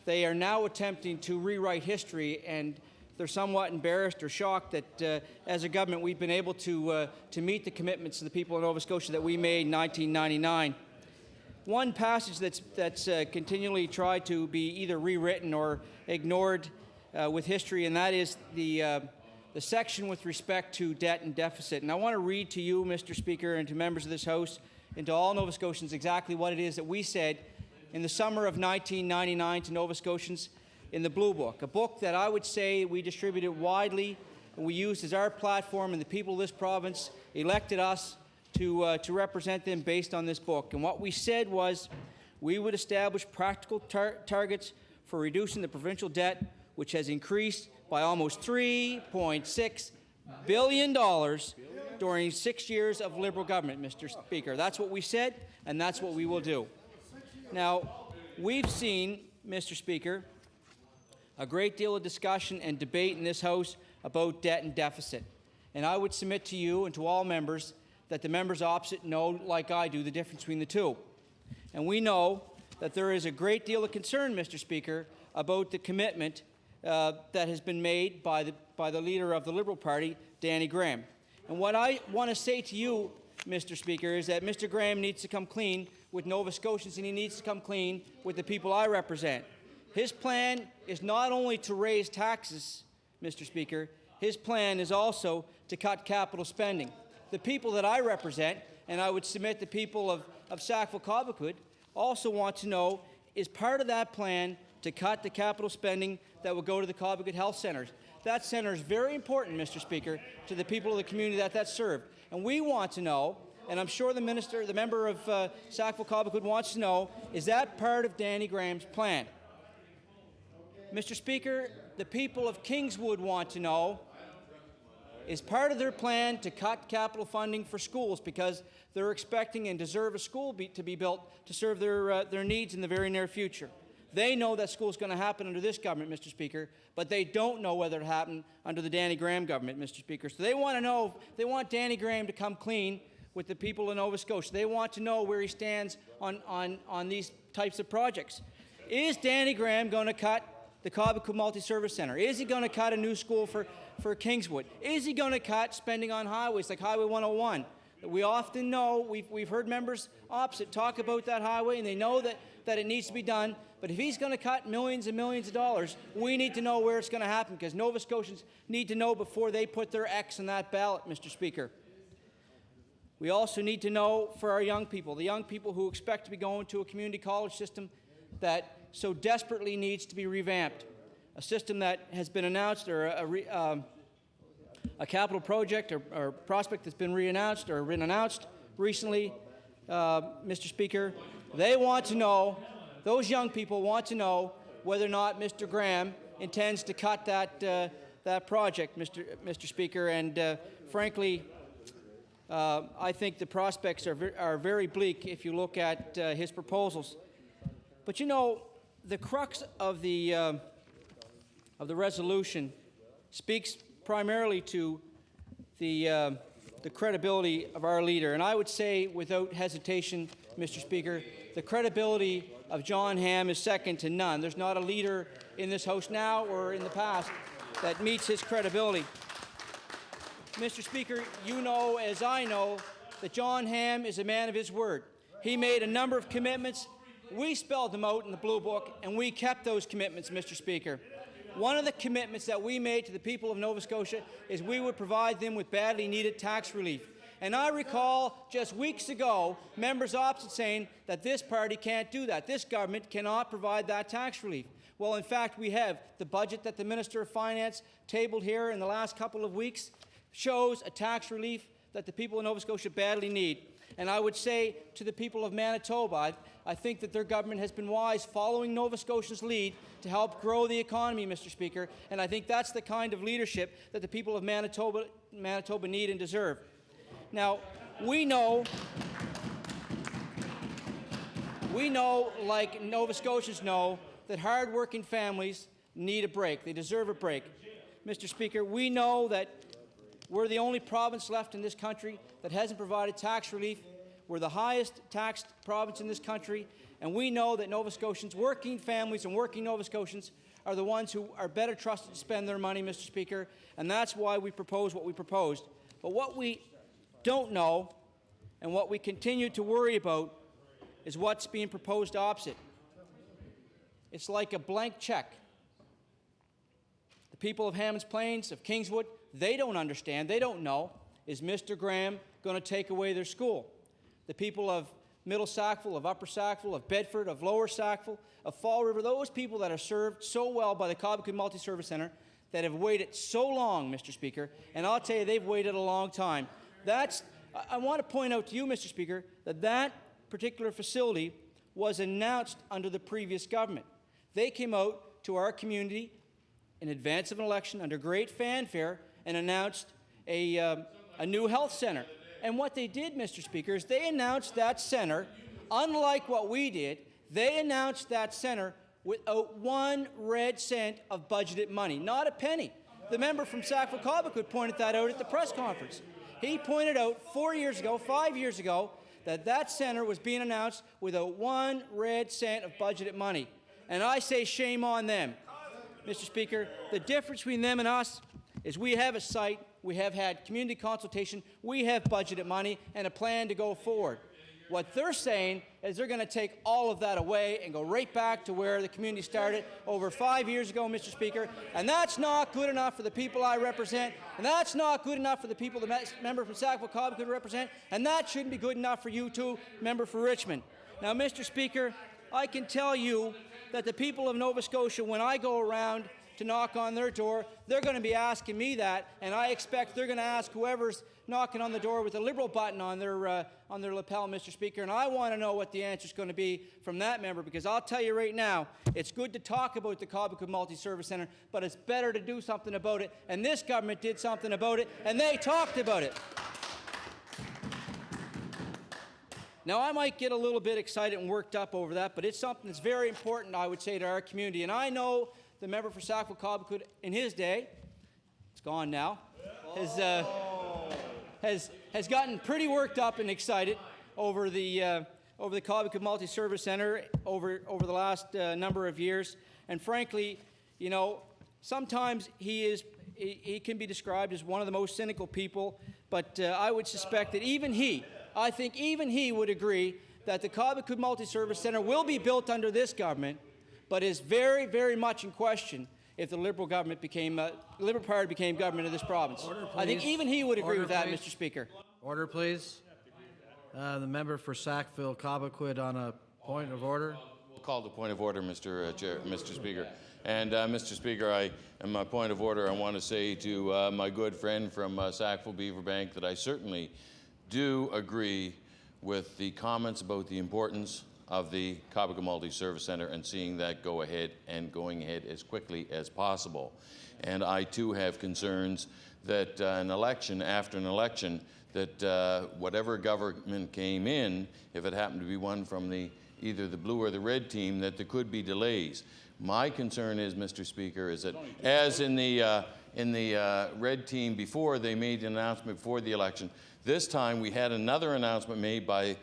they are now attempting to rewrite history, and they're somewhat embarrassed or shocked that as a government we've been able to meet the commitments to the people of Nova Scotia that we made in 1999. One passage that's continually tried to be either rewritten or ignored with history, and that is the section with respect to debt and deficit. And I want to read to you, Mr. Speaker, and to members of this House, and to all Nova Scotians exactly what it is that we said in the summer of 1999 to Nova Scotians in the Blue Book, a book that I would say we distributed widely and we used as our platform, and the people of this province elected us to represent them based on this book. And what we said was we would establish practical targets for reducing the provincial debt, which has increased by almost $3.6 billion during 6 years of Liberal government, Mr. Speaker. That's what we said, and that's what we will do. Now, we've seen, Mr. Speaker, a great deal of discussion and debate in this House about debt and deficit. And I would submit to you and to all members that the members opposite know, like I do, the difference between the two. And we know that there is a great deal of concern, Mr. Speaker, about the commitment that has been made by the leader of the Liberal Party, Danny Graham. And what I want to say to you, Mr. Speaker, is that Mr. Graham needs to come clean with Nova Scotians, and he needs to come clean with the people I represent. His plan is not only to raise taxes, Mr. Speaker, his plan is also to cut capital spending. The people that I represent, and I would submit the people of Sackville-Cobequid, also want to know, is part of that plan to cut the capital spending that will go to the Cobequid Health Centres. That centre is very important, Mr. Speaker, to the people of the community that's served. And we want to know, and I'm sure the member of Sackville-Cobequid wants to know, is that part of Danny Graham's plan? Mr. Speaker, the people of Kingswood want to know, is part of their plan to cut capital funding for schools because they're expecting and deserve a school to be built to serve their needs in the very near future. They know that school is going to happen under this government, Mr. Speaker, but they don't know whether it happened under the Danny Graham government, Mr. Speaker. So they want to know, they want Danny Graham to come clean with the people of Nova Scotia. They want to know where he stands on these types of projects. Is Danny Graham going to cut the Cobequid Multi-Service Centre? Is he going to cut a new school for Kingswood? Is he going to cut spending on highways like Highway 101? We often know, we've heard members opposite talk about that highway, and they know that it needs to be done. But if he's going to cut millions and millions of dollars, we need to know where it's going to happen, because Nova Scotians need to know before they put their X in that ballot, Mr. Speaker. We also need to know for our young people, the young people who expect to be going to a community college system that so desperately needs to be revamped, a system that has been announced, or a capital project or prospect that's been re-announced or been announced recently, Mr. Speaker. They want to know, those young people want to know whether or not Mr. Graham intends to cut that project, Mr. Speaker. And frankly, I think the prospects are very bleak if you look at his proposals. But you know, the crux of the resolution speaks primarily to the credibility of our leader. And I would say without hesitation, Mr. Speaker, the credibility of John Hamm is second to none. There's not a leader in this House now or in the past that meets his credibility. Mr. Speaker, you know, as I know, that John Hamm is a man of his word. He made a number of commitments. We spelled them out in the Blue Book, and we kept those commitments, Mr. Speaker. One of the commitments that we made to the people of Nova Scotia is we would provide them with badly needed tax relief. And I recall just weeks ago, members opposite saying that this party can't do that. This government cannot provide that tax relief. Well, in fact, we have. The budget that the Minister of Finance tabled here in the last couple of weeks shows a tax relief that the people of Nova Scotia badly need. And I would say to the people of Manitoba, I think that their government has been wise following Nova Scotia's lead to help grow the economy, Mr. Speaker. And I think that's the kind of leadership that the people of Manitoba need and deserve. Now, we know, like Nova Scotians know, that hard-working families need a break. They deserve a break. Mr. Speaker, we know that we're the only province left in this country that hasn't provided tax relief. We're the highest taxed province in this country, and we know that Nova Scotians, working families and working Nova Scotians, are the ones who are better trusted to spend their money, Mr. Speaker, and that's why we proposed what we proposed. But what we don't know and what we continue to worry about is what's being proposed opposite. It's like a blank check. The people of Hammonds Plains, of Kingswood, they don't understand, they don't know, is Mr. Graham going to take away their school? The people of Middle Sackville, of Upper Sackville, of Bedford, of Lower Sackville, of Fall River, those people that are served so well by the Cobequid Multi-Service Centre that have waited so long, Mr. Speaker, and I'll tell you, they've waited a long time. I want to point out to you, Mr. Speaker, that particular facility was announced under the previous government. They came out to our community in advance of an election under great fanfare and announced a new health centre. And what they did, Mr. Speaker, is they announced that centre, unlike what we did, they announced that centre without 1 red cent of budgeted money, not a penny. The member from Sackville-Cobequid pointed that out at the press conference. He pointed out 4 years ago, 5 years ago, that centre was being announced without 1 red cent of budgeted money. And I say shame on them. Mr. Speaker, the difference between them and us is we have a site, we have had community consultation, we have budgeted money and a plan to go forward. What they're saying is they're going to take all of that away and go right back to where the community started over 5 years ago, Mr. Speaker, and that's not good enough for the people I represent, and that's not good enough for the people the member from Sackville-Cobequid represent, and that shouldn't be good enough for you too, member for Richmond. Now, Mr. Speaker, I can tell you that the people of Nova Scotia, when I go around to knock on their door, they're going to be asking me that, and I expect they're going to ask whoever's knocking on the door with a Liberal button on their lapel, Mr. Speaker, and I want to know what the answer is going to be from that member, because I'll tell you right now, it's good to talk about the Cobequid Multi-Service Centre, but it's better to do something about it, and this government did something about it, and they talked about it. Now, I might get a little bit excited and worked up over that, but it's something that's very important, I would say, to our community, and I know the member for Sackville-Cobequid, in his day, it's gone now, has gotten pretty worked up and excited over the Cobequid Multi-Service Centre over the last number of years. And frankly, you know, sometimes he can be described as one of the most cynical people, but I would suspect that I think even he would agree that the Cobequid Multi-Service Centre will be built under this government, but is very, very much in question if the Liberal Party became government of this province. Order, I think even he would agree Order, with that, please. Mr. Speaker. Order, please. The member for Sackville-Cobequid on a point of order. We'll call the point of order, Mr. Speaker. And, Mr. Speaker, in my point of order, I want to say to my good friend from Sackville-Beaverbank that I certainly do agree with the comments about the importance of the Cobequid Multi-Service Centre and seeing that go ahead and going ahead as quickly as possible. And I too have concerns that an election after an election, that whatever government came in, if it happened to be one from either the blue or the red team, that there could be delays. My concern is, Mr. Speaker, is that as in the red team before, they made an announcement before the election. This time we had another announcement made by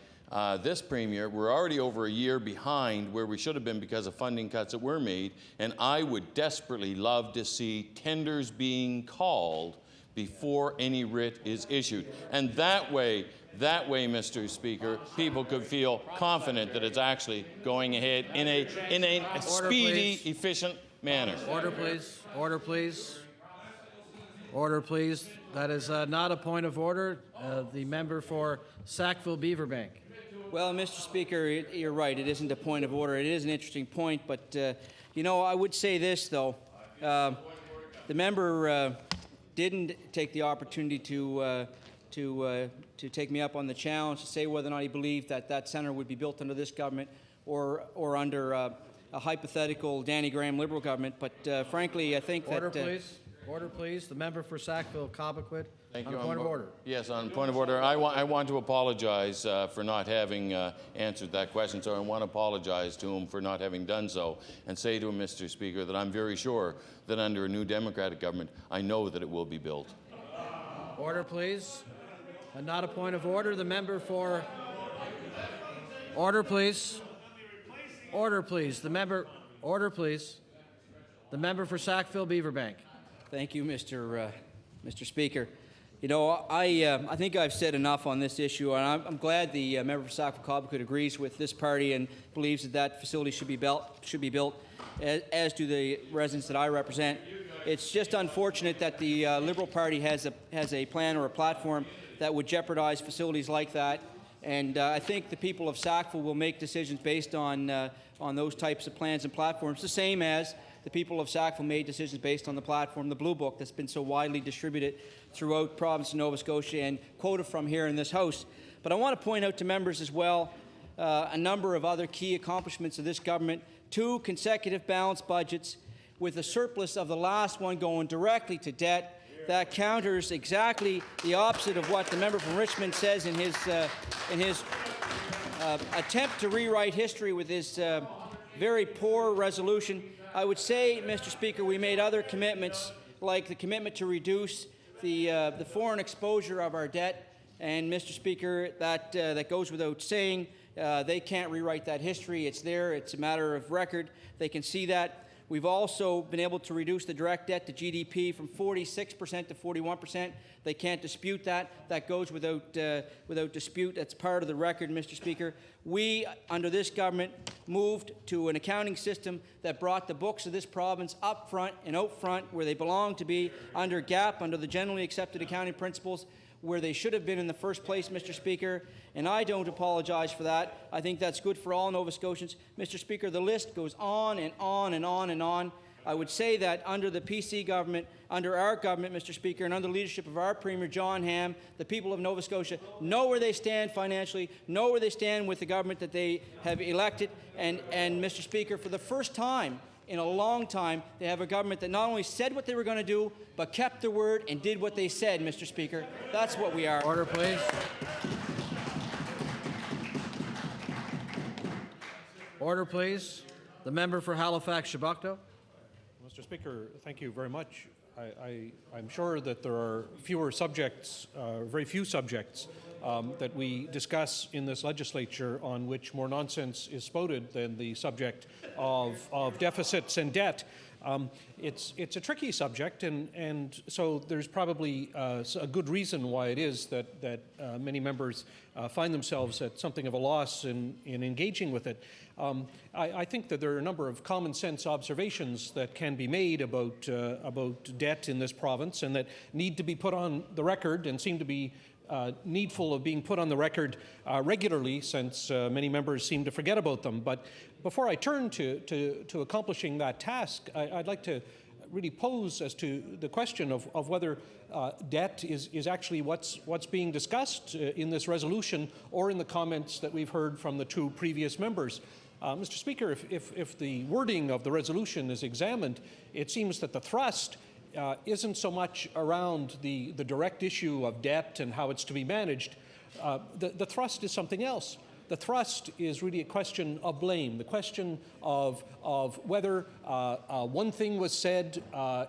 this Premier. We're already over a year behind where we should have been because of funding cuts that were made, and I would desperately love to see tenders being called before any writ is issued. And that way, Mr. Speaker, people could feel confident that it's actually going ahead in a speedy, efficient manner. Order, please. Order, please. Order, please. That is not a point of order. The member for Sackville-Beaverbank. Well, Mr. Speaker, you're right. It isn't a point of order. It is an interesting point, but, you know, I would say this, though. The member didn't take the opportunity to take me up on the challenge to say whether or not he believed that that centre would be built under this government or under a hypothetical Danny Graham Liberal government. But frankly, I think Order, that... please. Order, please. The member for Sackville-Cobequid. Thank on you. a point of order. Yes, on point of order. I want to apologize for not having answered that question, so I want to apologize to him for not having done so and say to him, Mr. Speaker, that I'm very sure that under a new Democratic government, I know that it will be built. Order, please. Not a point of order. The member for... Order, please. Order, please. The member... Order, please. The member for Sackville-Beaverbank. Thank you, Mr. Speaker. You know, I think I've said enough on this issue, and I'm glad the member for Sackville-Cobequid agrees with this party and believes that that facility should be built, as do the residents that I represent. It's just unfortunate that the Liberal Party has a plan or a platform that would jeopardize facilities like that, and I think the people of Sackville will make decisions based on those types of plans and platforms, the same as the people of Sackville made decisions based on the platform, the Blue Book, that's been so widely distributed throughout the province of Nova Scotia and quoted from here in this House. But I want to point out to members as well a number of other key accomplishments of this government: 2 consecutive balanced budgets, with a surplus of the last one going directly to debt. That counters exactly the opposite of what the member from Richmond says in his attempt to rewrite history with his very poor resolution. I would say, Mr. Speaker, we made other commitments, like the commitment to reduce the foreign exposure of our debt. And, Mr. Speaker, that goes without saying. They can't rewrite that history. It's there. It's a matter of record. They can see that. We've also been able to reduce the direct debt to GDP from 46% to 41%. They can't dispute that. That goes without dispute. That's part of the record, Mr. Speaker. We, under this government, moved to an accounting system that brought the books of this province up front and out front where they belong to be, under GAAP, under the generally accepted accounting principles. where they should have been in the first place, Mr. Speaker, and I don't apologize for that. I think that's good for all Nova Scotians. Mr. Speaker, the list goes on and on and on and on. I would say that under the PC government, under our government, Mr. Speaker, and under the leadership of our Premier, John Ham, the people of Nova Scotia know where they stand financially, know where they stand with the government that they have elected, and Mr. Speaker, for the first time in a long time, they have a government that not only said what they were going to do, but kept their word and did what they said, Mr. Speaker. That's what we are. Order, please. Order, please. The member for Halifax-Shabocto. Mr. Speaker, thank you very much. I'm sure that there are fewer subjects, very few subjects, that we discuss in this legislature on which more nonsense is spouted than the subject of deficits and debt. It's a tricky subject, and so there's probably a good reason why it is that many members find themselves at something of a loss in engaging with it. I think that there are a number of common sense observations that can be made about debt in this province and that need to be put on the record and seem to be needful of being put on the record regularly, since many members seem to forget about them. But before I turn to accomplishing that task, I'd like to really pose as to the question of whether debt is actually what's being discussed in this resolution or in the comments that we've heard from the two previous members. Mr. Speaker, if the wording of the resolution is examined, it seems that the thrust isn't so much around the direct issue of debt and how it's to be managed. The thrust is something else. The thrust is really a question of blame, the question of whether one thing was said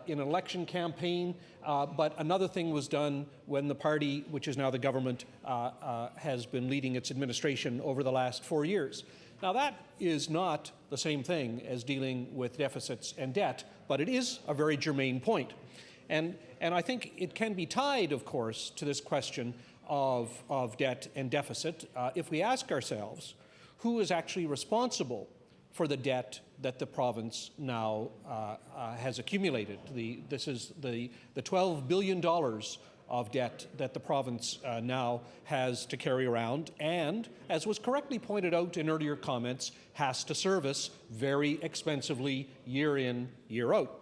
in an election campaign, but another thing was done when the party, which is now the government, has been leading its administration over the last 4 years. Now, that is not the same thing as dealing with deficits and debt, but it is a very germane point. And I think it can be tied, of course, to this question of debt and deficit if we ask ourselves who is actually responsible for the debt that the province now has accumulated. This is the $12 billion of debt that the province now has to carry around and, as was correctly pointed out in earlier comments, has to service very expensively year in, year out.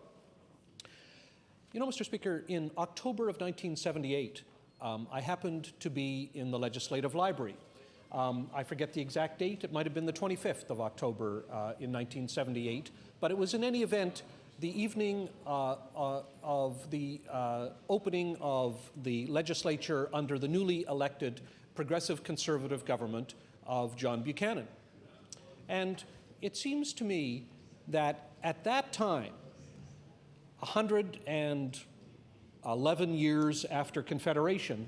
You know, Mr. Speaker, in October of 1978, I happened to be in the Legislative Library. I forget the exact date. It might have been the 25th of October in 1978, but it was in any event the evening of the opening of the legislature under the newly elected Progressive Conservative government of John Buchanan. And it seems to me that at that time, 111 years after Confederation,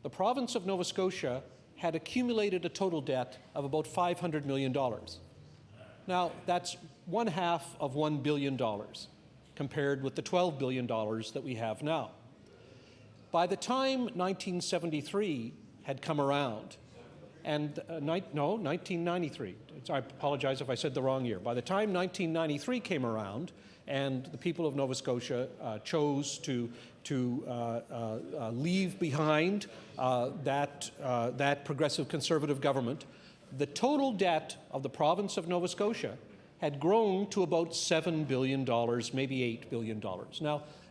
the province of Nova Scotia had accumulated a total debt of about $500 million. Now, that's $1/2 of $1 billion compared with the $12 billion that we have now. By the time 1973 had come around, and 1993, I apologize if I said the wrong year. By the time 1993 came around and the people of Nova Scotia chose to leave behind that Progressive Conservative government, the total debt of the province of Nova Scotia had grown to about $7 billion, maybe $8 billion.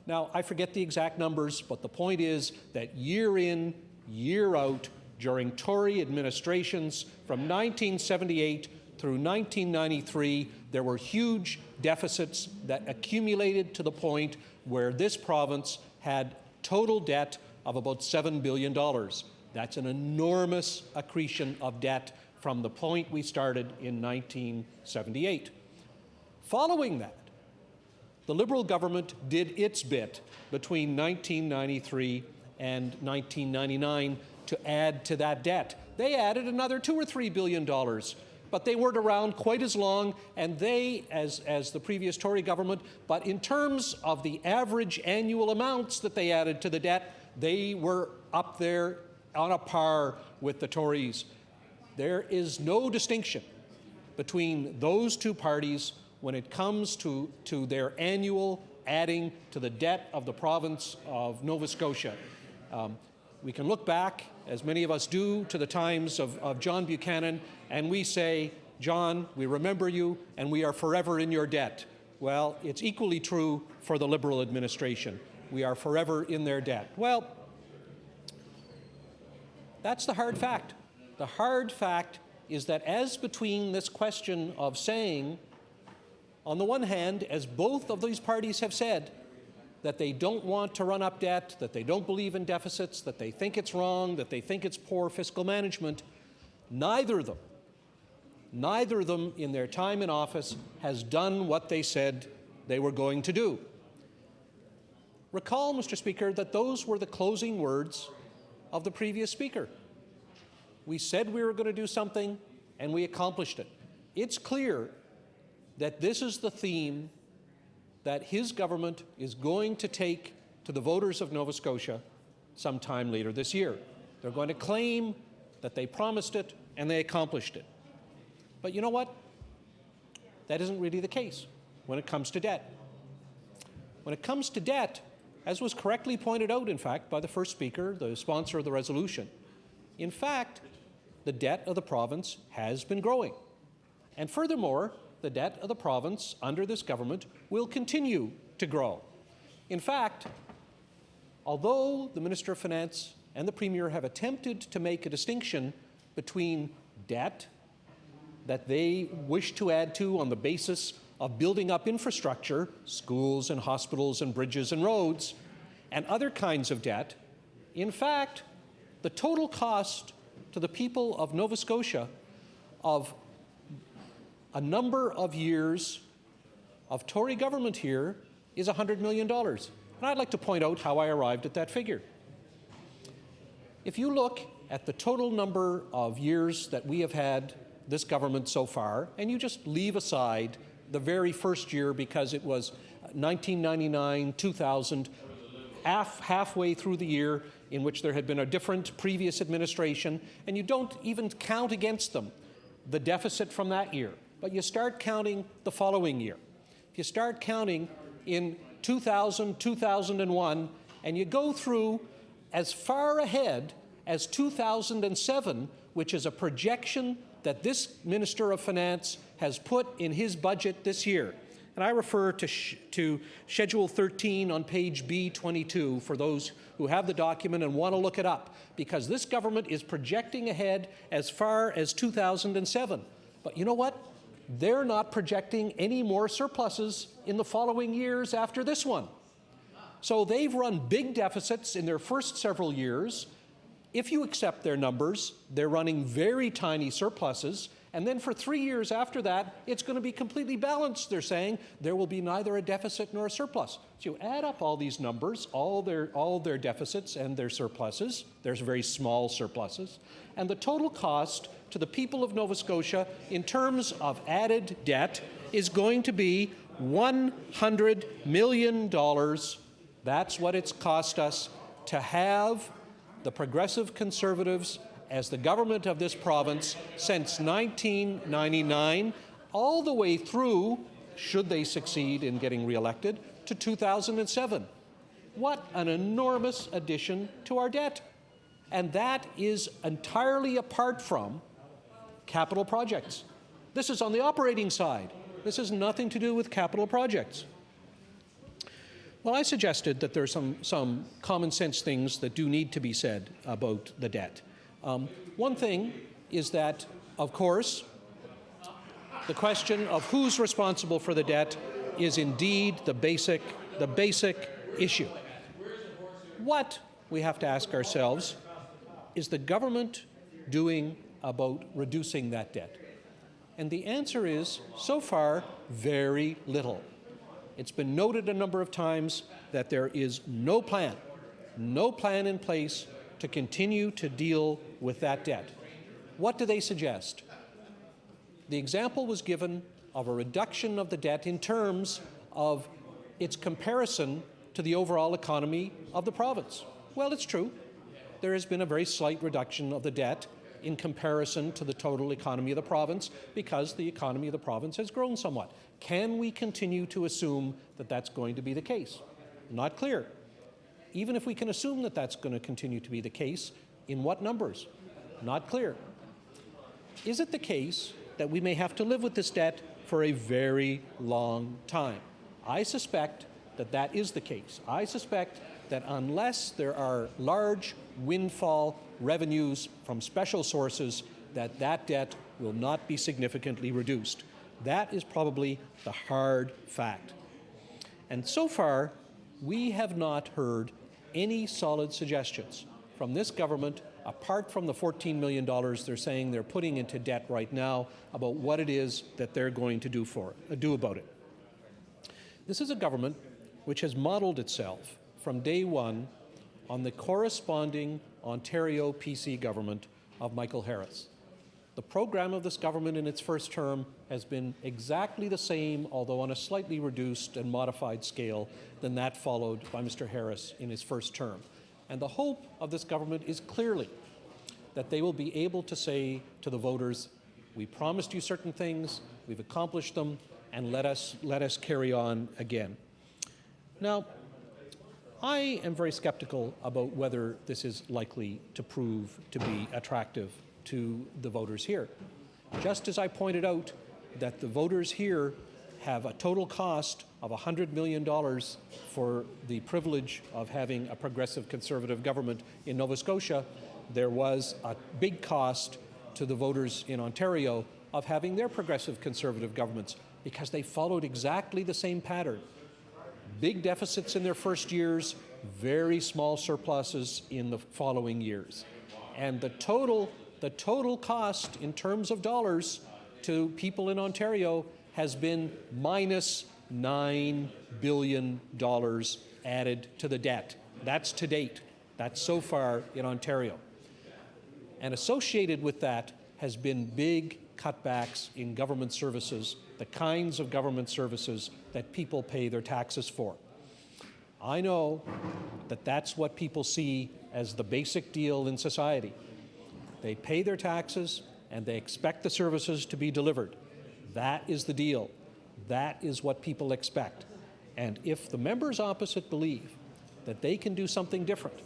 Now, I forget the exact numbers, but the point is that year in, year out, during Tory administrations from 1978 through 1993, there were huge deficits that accumulated to the point where this province had total debt of about $7 billion. That's an enormous accretion of debt from the point we started in 1978. Following that, the Liberal government did its bit between 1993 and 1999 to add to that debt. They added another $2 or $3 billion, but they weren't around quite as long, and they, as the previous Tory government, but in terms of the average annual amounts that they added to the debt, they were up there on a par with the Tories. There is no distinction between those two parties when it comes to their annual adding to the debt of the province of Nova Scotia. We can look back, as many of us do, to the times of John Buchanan, and we say, John, we remember you, and we are forever in your debt. Well, it's equally true for the Liberal administration. We are forever in their debt. Well, that's the hard fact. The hard fact is that as between this question of saying, on the one hand, as both of these parties have said, that they don't want to run up debt, that they don't believe in deficits, that they think it's wrong, that they think it's poor fiscal management, neither of them in their time in office has done what they said they were going to do. Recall, Mr. Speaker, that those were the closing words of the previous speaker. We said we were going to do something, and we accomplished it. It's clear that this is the theme that his government is going to take to the voters of Nova Scotia sometime later this year. They're going to claim that they promised it and they accomplished it. But you know what? That isn't really the case when it comes to debt. When it comes to debt, as was correctly pointed out, in fact, by the first speaker, the sponsor of the resolution, in fact, the debt of the province has been growing. And furthermore, the debt of the province under this government will continue to grow. In fact, although the Minister of Finance and the Premier have attempted to make a distinction between debt that they wish to add to on the basis of building up infrastructure, schools and hospitals and bridges and roads, and other kinds of debt, in fact, the total cost to the people of Nova Scotia of a number of years of Tory government here is $100 million. And I'd like to point out how I arrived at that figure. If you look at the total number of years that we have had this government so far, and you just leave aside the very first year because it was 1999, 2000, halfway through the year in which there had been a different previous administration, and you don't even count against them the deficit from that year. But you start counting the following year. If you start counting in 2000, 2001, and you go through as far ahead as 2007, which is a projection that this Minister of Finance has put in his budget this year. And I refer to Schedule 13 on page B22 for those who have the document and want to look it up, because this government is projecting ahead as far as 2007. But you know what? They're not projecting any more surpluses in the following years after this one. So they've run big deficits in their first several years. If you accept their numbers, they're running very tiny surpluses. And then for 3 years after that, it's going to be completely balanced. They're saying there will be neither a deficit nor a surplus. So you add up all these numbers, all their deficits and their surpluses. There's very small surpluses. And the total cost to the people of Nova Scotia in terms of added debt is going to be $100 million. That's what it's cost us to have the Progressive Conservatives as the government of this province since 1999, all the way through, should they succeed in getting re-elected, to 2007. What an enormous addition to our debt. And that is entirely apart from capital projects. This is on the operating side. This has nothing to do with capital projects. Well, I suggested that there are some common sense things that do need to be said about the debt. One thing is that, of course, the question of who's responsible for the debt is indeed the basic issue. What, we have to ask ourselves, is the government doing about reducing that debt? And the answer is, so far, very little. It's been noted a number of times that there is no plan in place to continue to deal with that debt. What do they suggest? The example was given of a reduction of the debt in terms of its comparison to the overall economy of the province. Well, it's true. There has been a very slight reduction of the debt in comparison to the total economy of the province because the economy of the province has grown somewhat. Can we continue to assume that that's going to be the case? Not clear. even if we can assume that that's going to continue to be the case, in what numbers? Not clear. Is it the case that we may have to live with this debt for a very long time? I suspect that that is the case. I suspect that unless there are large windfall revenues from special sources, that debt will not be significantly reduced. That is probably the hard fact. And so far, we have not heard any solid suggestions from this government, apart from the $14 million they're saying they're putting into debt right now, about what it is that they're going to do about it. This is a government which has modeled itself from day one on the corresponding Ontario PC government of Michael Harris. The program of this government in its first term has been exactly the same, although on a slightly reduced and modified scale than that followed by Mr. Harris in his first term. And the hope of this government is clearly that they will be able to say to the voters, we promised you certain things, we've accomplished them, and let us carry on again. Now, I am very skeptical about whether this is likely to prove to be attractive to the voters here. Just as I pointed out that the voters here have a total cost of $100 million for the privilege of having a progressive Conservative government in Nova Scotia, there was a big cost to the voters in Ontario of having their progressive Conservative governments, because they followed exactly the same pattern. Big deficits in their first years, very small surpluses in the following years. And the total cost in terms of dollars to people in Ontario has been minus $9 billion added to the debt. That's to date. That's so far in Ontario. And associated with that has been big cutbacks in government services, the kinds of government services that people pay their taxes for. I know that that's what people see as the basic deal in society. They pay their taxes and they expect the services to be delivered. That is the deal. That is what people expect. And if the members opposite believe that they can do something different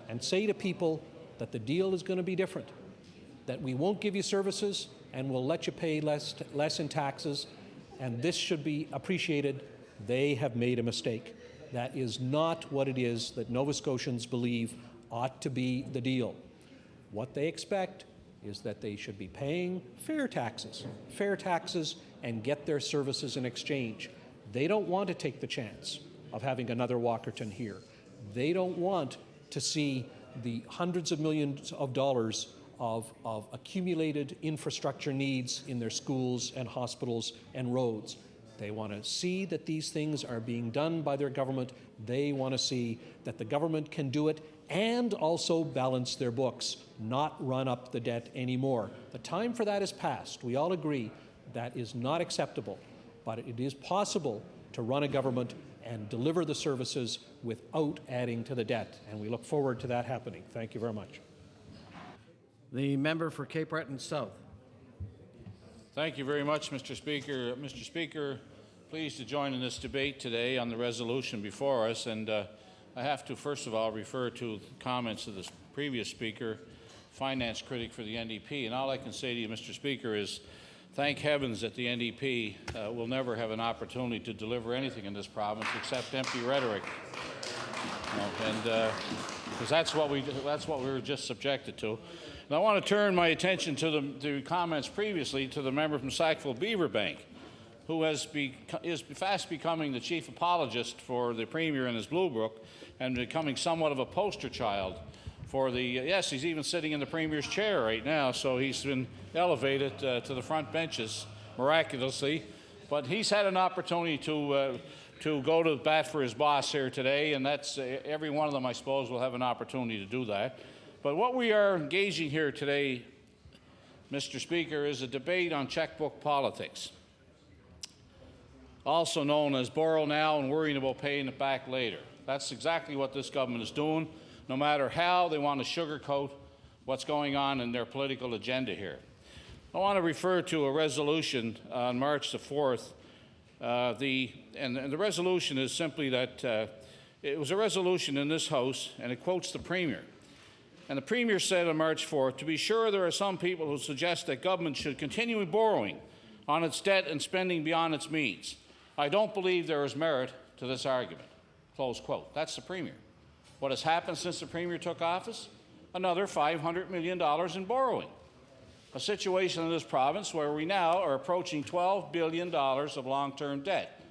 and say to people that the deal is going to be different, that we won't give you services and we'll let you pay less in taxes, and this should be appreciated, they have made a mistake. That is not what it is that Nova Scotians believe ought to be the deal. What they expect is that they should be paying fair taxes and get their services in exchange. They don't want to take the chance of having another Walkerton here. They don't want to see the hundreds of millions of dollars of accumulated infrastructure needs in their schools and hospitals and roads. They want to see that these things are being done by their government. They want to see that the government can do it and also balance their books, not run up the debt anymore. The time for that is past. We all agree that is not acceptable, but it is possible to run a government and deliver the services without adding to the debt, and we look forward to that happening. Thank you very much. The member for Cape Breton South. Thank you very much, Mr. Speaker. Mr. Speaker, pleased to join in this debate today on the resolution before us, and I have to first of all refer to comments of the previous speaker, finance critic for the NDP, and all I can say to you, Mr. Speaker, is thank heavens that the NDP will never have an opportunity to deliver anything in this province except empty rhetoric, because that's what we were just subjected to. And I want to turn my attention to the comments previously to the member from Sackville-Beaverbank, who is fast becoming the chief apologist for the Premier in his Blue Book and becoming somewhat of a poster child for the, yes, he's even sitting in the Premier's chair right now, so he's been elevated to the front benches miraculously. But he's had an opportunity to go to bat for his boss here today, and that's every one of them, I suppose, will have an opportunity to do that. But what we are engaging here today, Mr. Speaker, is a debate on checkbook politics, also known as borrow now and worrying about paying it back later. That's exactly what this government is doing, no matter how they want to sugarcoat what's going on in their political agenda here. I want to refer to a resolution on March the 4th. The resolution is simply that It was a resolution in this House, and it quotes the Premier. And the Premier said on March 4th, to be sure, there are some people who suggest that government should continue borrowing on its debt and spending beyond its means. I don't believe there is merit to this argument. Close quote. That's the Premier. What has happened since the Premier took office? Another $500 million in borrowing. A situation in this province where we now are approaching $12 billion of long-term debt.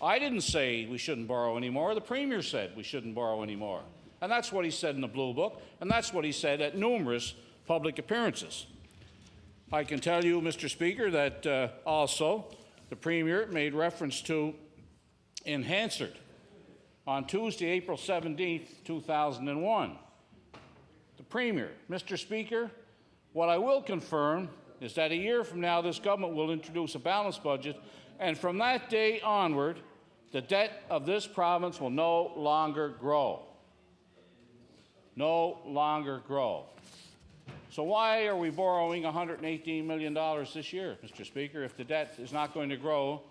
I didn't say we shouldn't borrow anymore. The Premier said we shouldn't borrow anymore. And that's what he said in the Blue Book, and that's what he said at numerous public appearances. I can tell you, Mr. Speaker, that also the Premier made reference to in Hansard on Tuesday, April 17th, 2001. The Premier, Mr. Speaker, what I will confirm is that a year from now this government will introduce a balanced budget, and from that day onward, the debt of this province will no longer grow. No longer grow. So why are we borrowing $118 million this year, Mr. Speaker, if the debt is not going to grow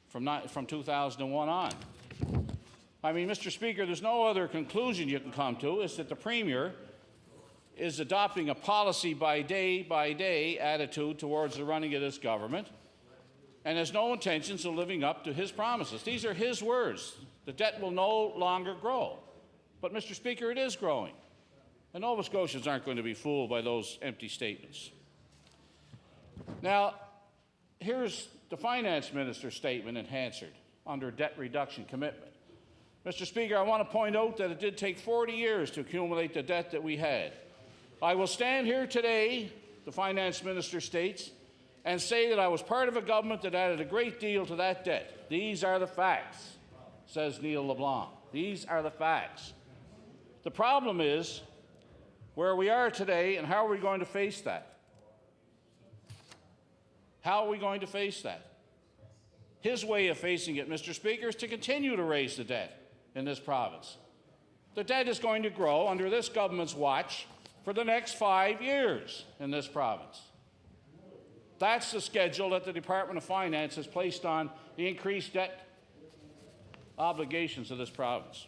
from 2001 on? I mean, Mr. Speaker, there's no other conclusion you can come to is that the Premier is adopting a policy by day attitude towards the running of this government and has no intentions of living up to his promises. These are his words. The debt will no longer grow. But, Mr. Speaker, it is growing. And Nova Scotians aren't going to be fooled by those empty statements. Now, here's the Finance Minister's statement in Hansard under debt reduction commitment. Mr. Speaker, I want to point out that it did take 40 years to accumulate the debt that we had. I will stand here today, the Finance Minister states, and say that I was part of a government that added a great deal to that debt. These are the facts, says Neil LeBlanc. These are the facts. The problem is where we are today, and how are we going to face that? How are we going to face that? His way of facing it, Mr. Speaker, is to continue to raise the debt in this province. The debt is going to grow under this government's watch for the next 5 years in this province. That's the schedule that the Department of Finance has placed on the increased debt obligations of this province.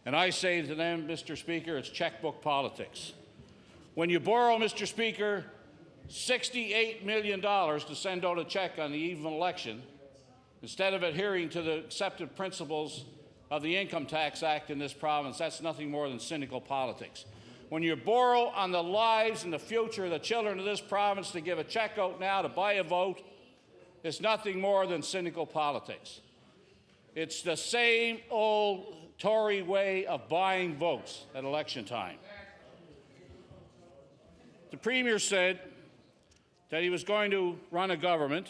And I say to them, Mr. Speaker, it's checkbook politics. When you borrow, Mr. Speaker, $68 million to send out a check on the eve of an election, instead of adhering to the accepted principles of the Income Tax Act in this province, that's nothing more than cynical politics. When you borrow on the lives and the future of the children of this province to give a check out now to buy a vote, it's nothing more than cynical politics. It's the same old Tory way of buying votes at election time. The Premier said that he was going to run a government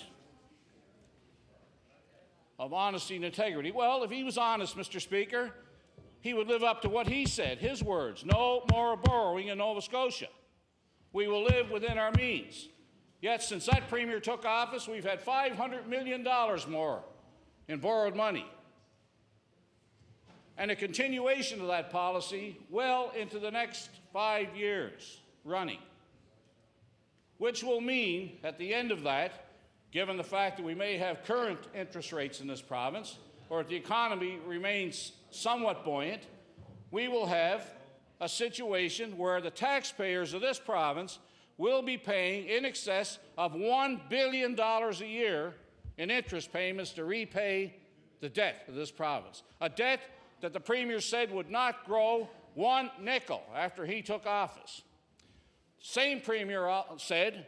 of honesty and integrity. Well, if he was honest, Mr. Speaker, he would live up to what he said, his words. No more borrowing in Nova Scotia. We will live within our means. Yet since that Premier took office, we've had $500 million more in borrowed money. And a continuation of that policy well into the next 5 years running, which will mean at the end of that, given the fact that we may have current interest rates in this province, or if the economy remains somewhat buoyant, we will have a situation where the taxpayers of this province will be paying in excess of $1 billion a year in interest payments to repay the debt of this province. A debt that the Premier said would not grow one nickel after he took office. Same Premier said,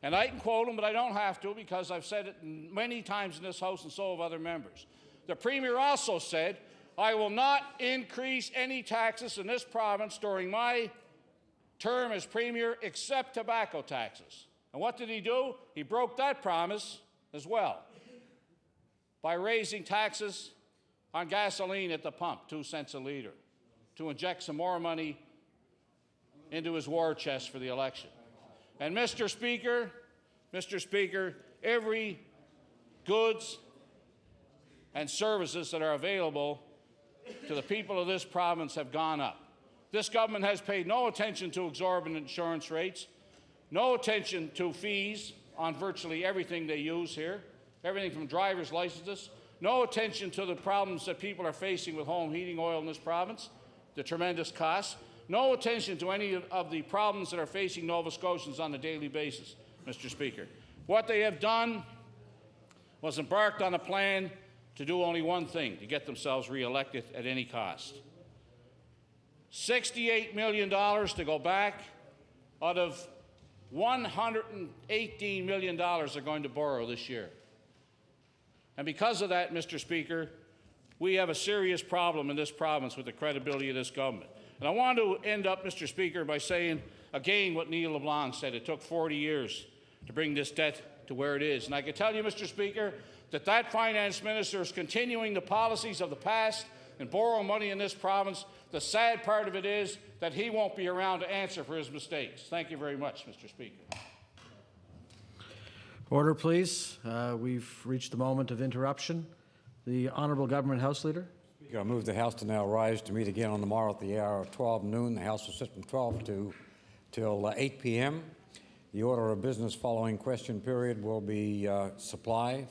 and I can quote him, but I don't have to because I've said it many times in this House and so have other members. The Premier also said, I will not increase any taxes in this province during my term as Premier except tobacco taxes. And what did he do? He broke that promise as well by raising taxes on gasoline at the pump, 2 cents a liter, to inject some more money into his war chest for the election. And Mr. Speaker, every goods and services that are available to the people of this province have gone up. This government has paid no attention to exorbitant insurance rates, no attention to fees on virtually everything they use here, everything from driver's licenses, No attention to the problems that people are facing with home heating oil in this province, the tremendous costs. No attention to any of the problems that are facing Nova Scotians on a daily basis, Mr. Speaker. What they have done was embarked on a plan to do only one thing, to get themselves re-elected at any cost. $68 million to go back out of $118 million they're going to borrow this year. And because of that, Mr. Speaker, we have a serious problem in this province with the credibility of this government. And I want to end up, Mr. Speaker, by saying again what Neil LeBlanc said. It took 40 years to bring this debt to where it is. And I can tell you, Mr. Speaker, that finance minister is continuing the policies of the past and borrowing money in this province. The sad part of it is that he won't be around to answer for his mistakes. Thank you very much, Mr. Speaker. Order, please. We've reached the moment of interruption. The Honourable Government House Leader. I move the House to now rise to meet again on the morrow at the hour of 12 noon. The House will sit from 12 till 8 p.m. The order of business following question period will be supply.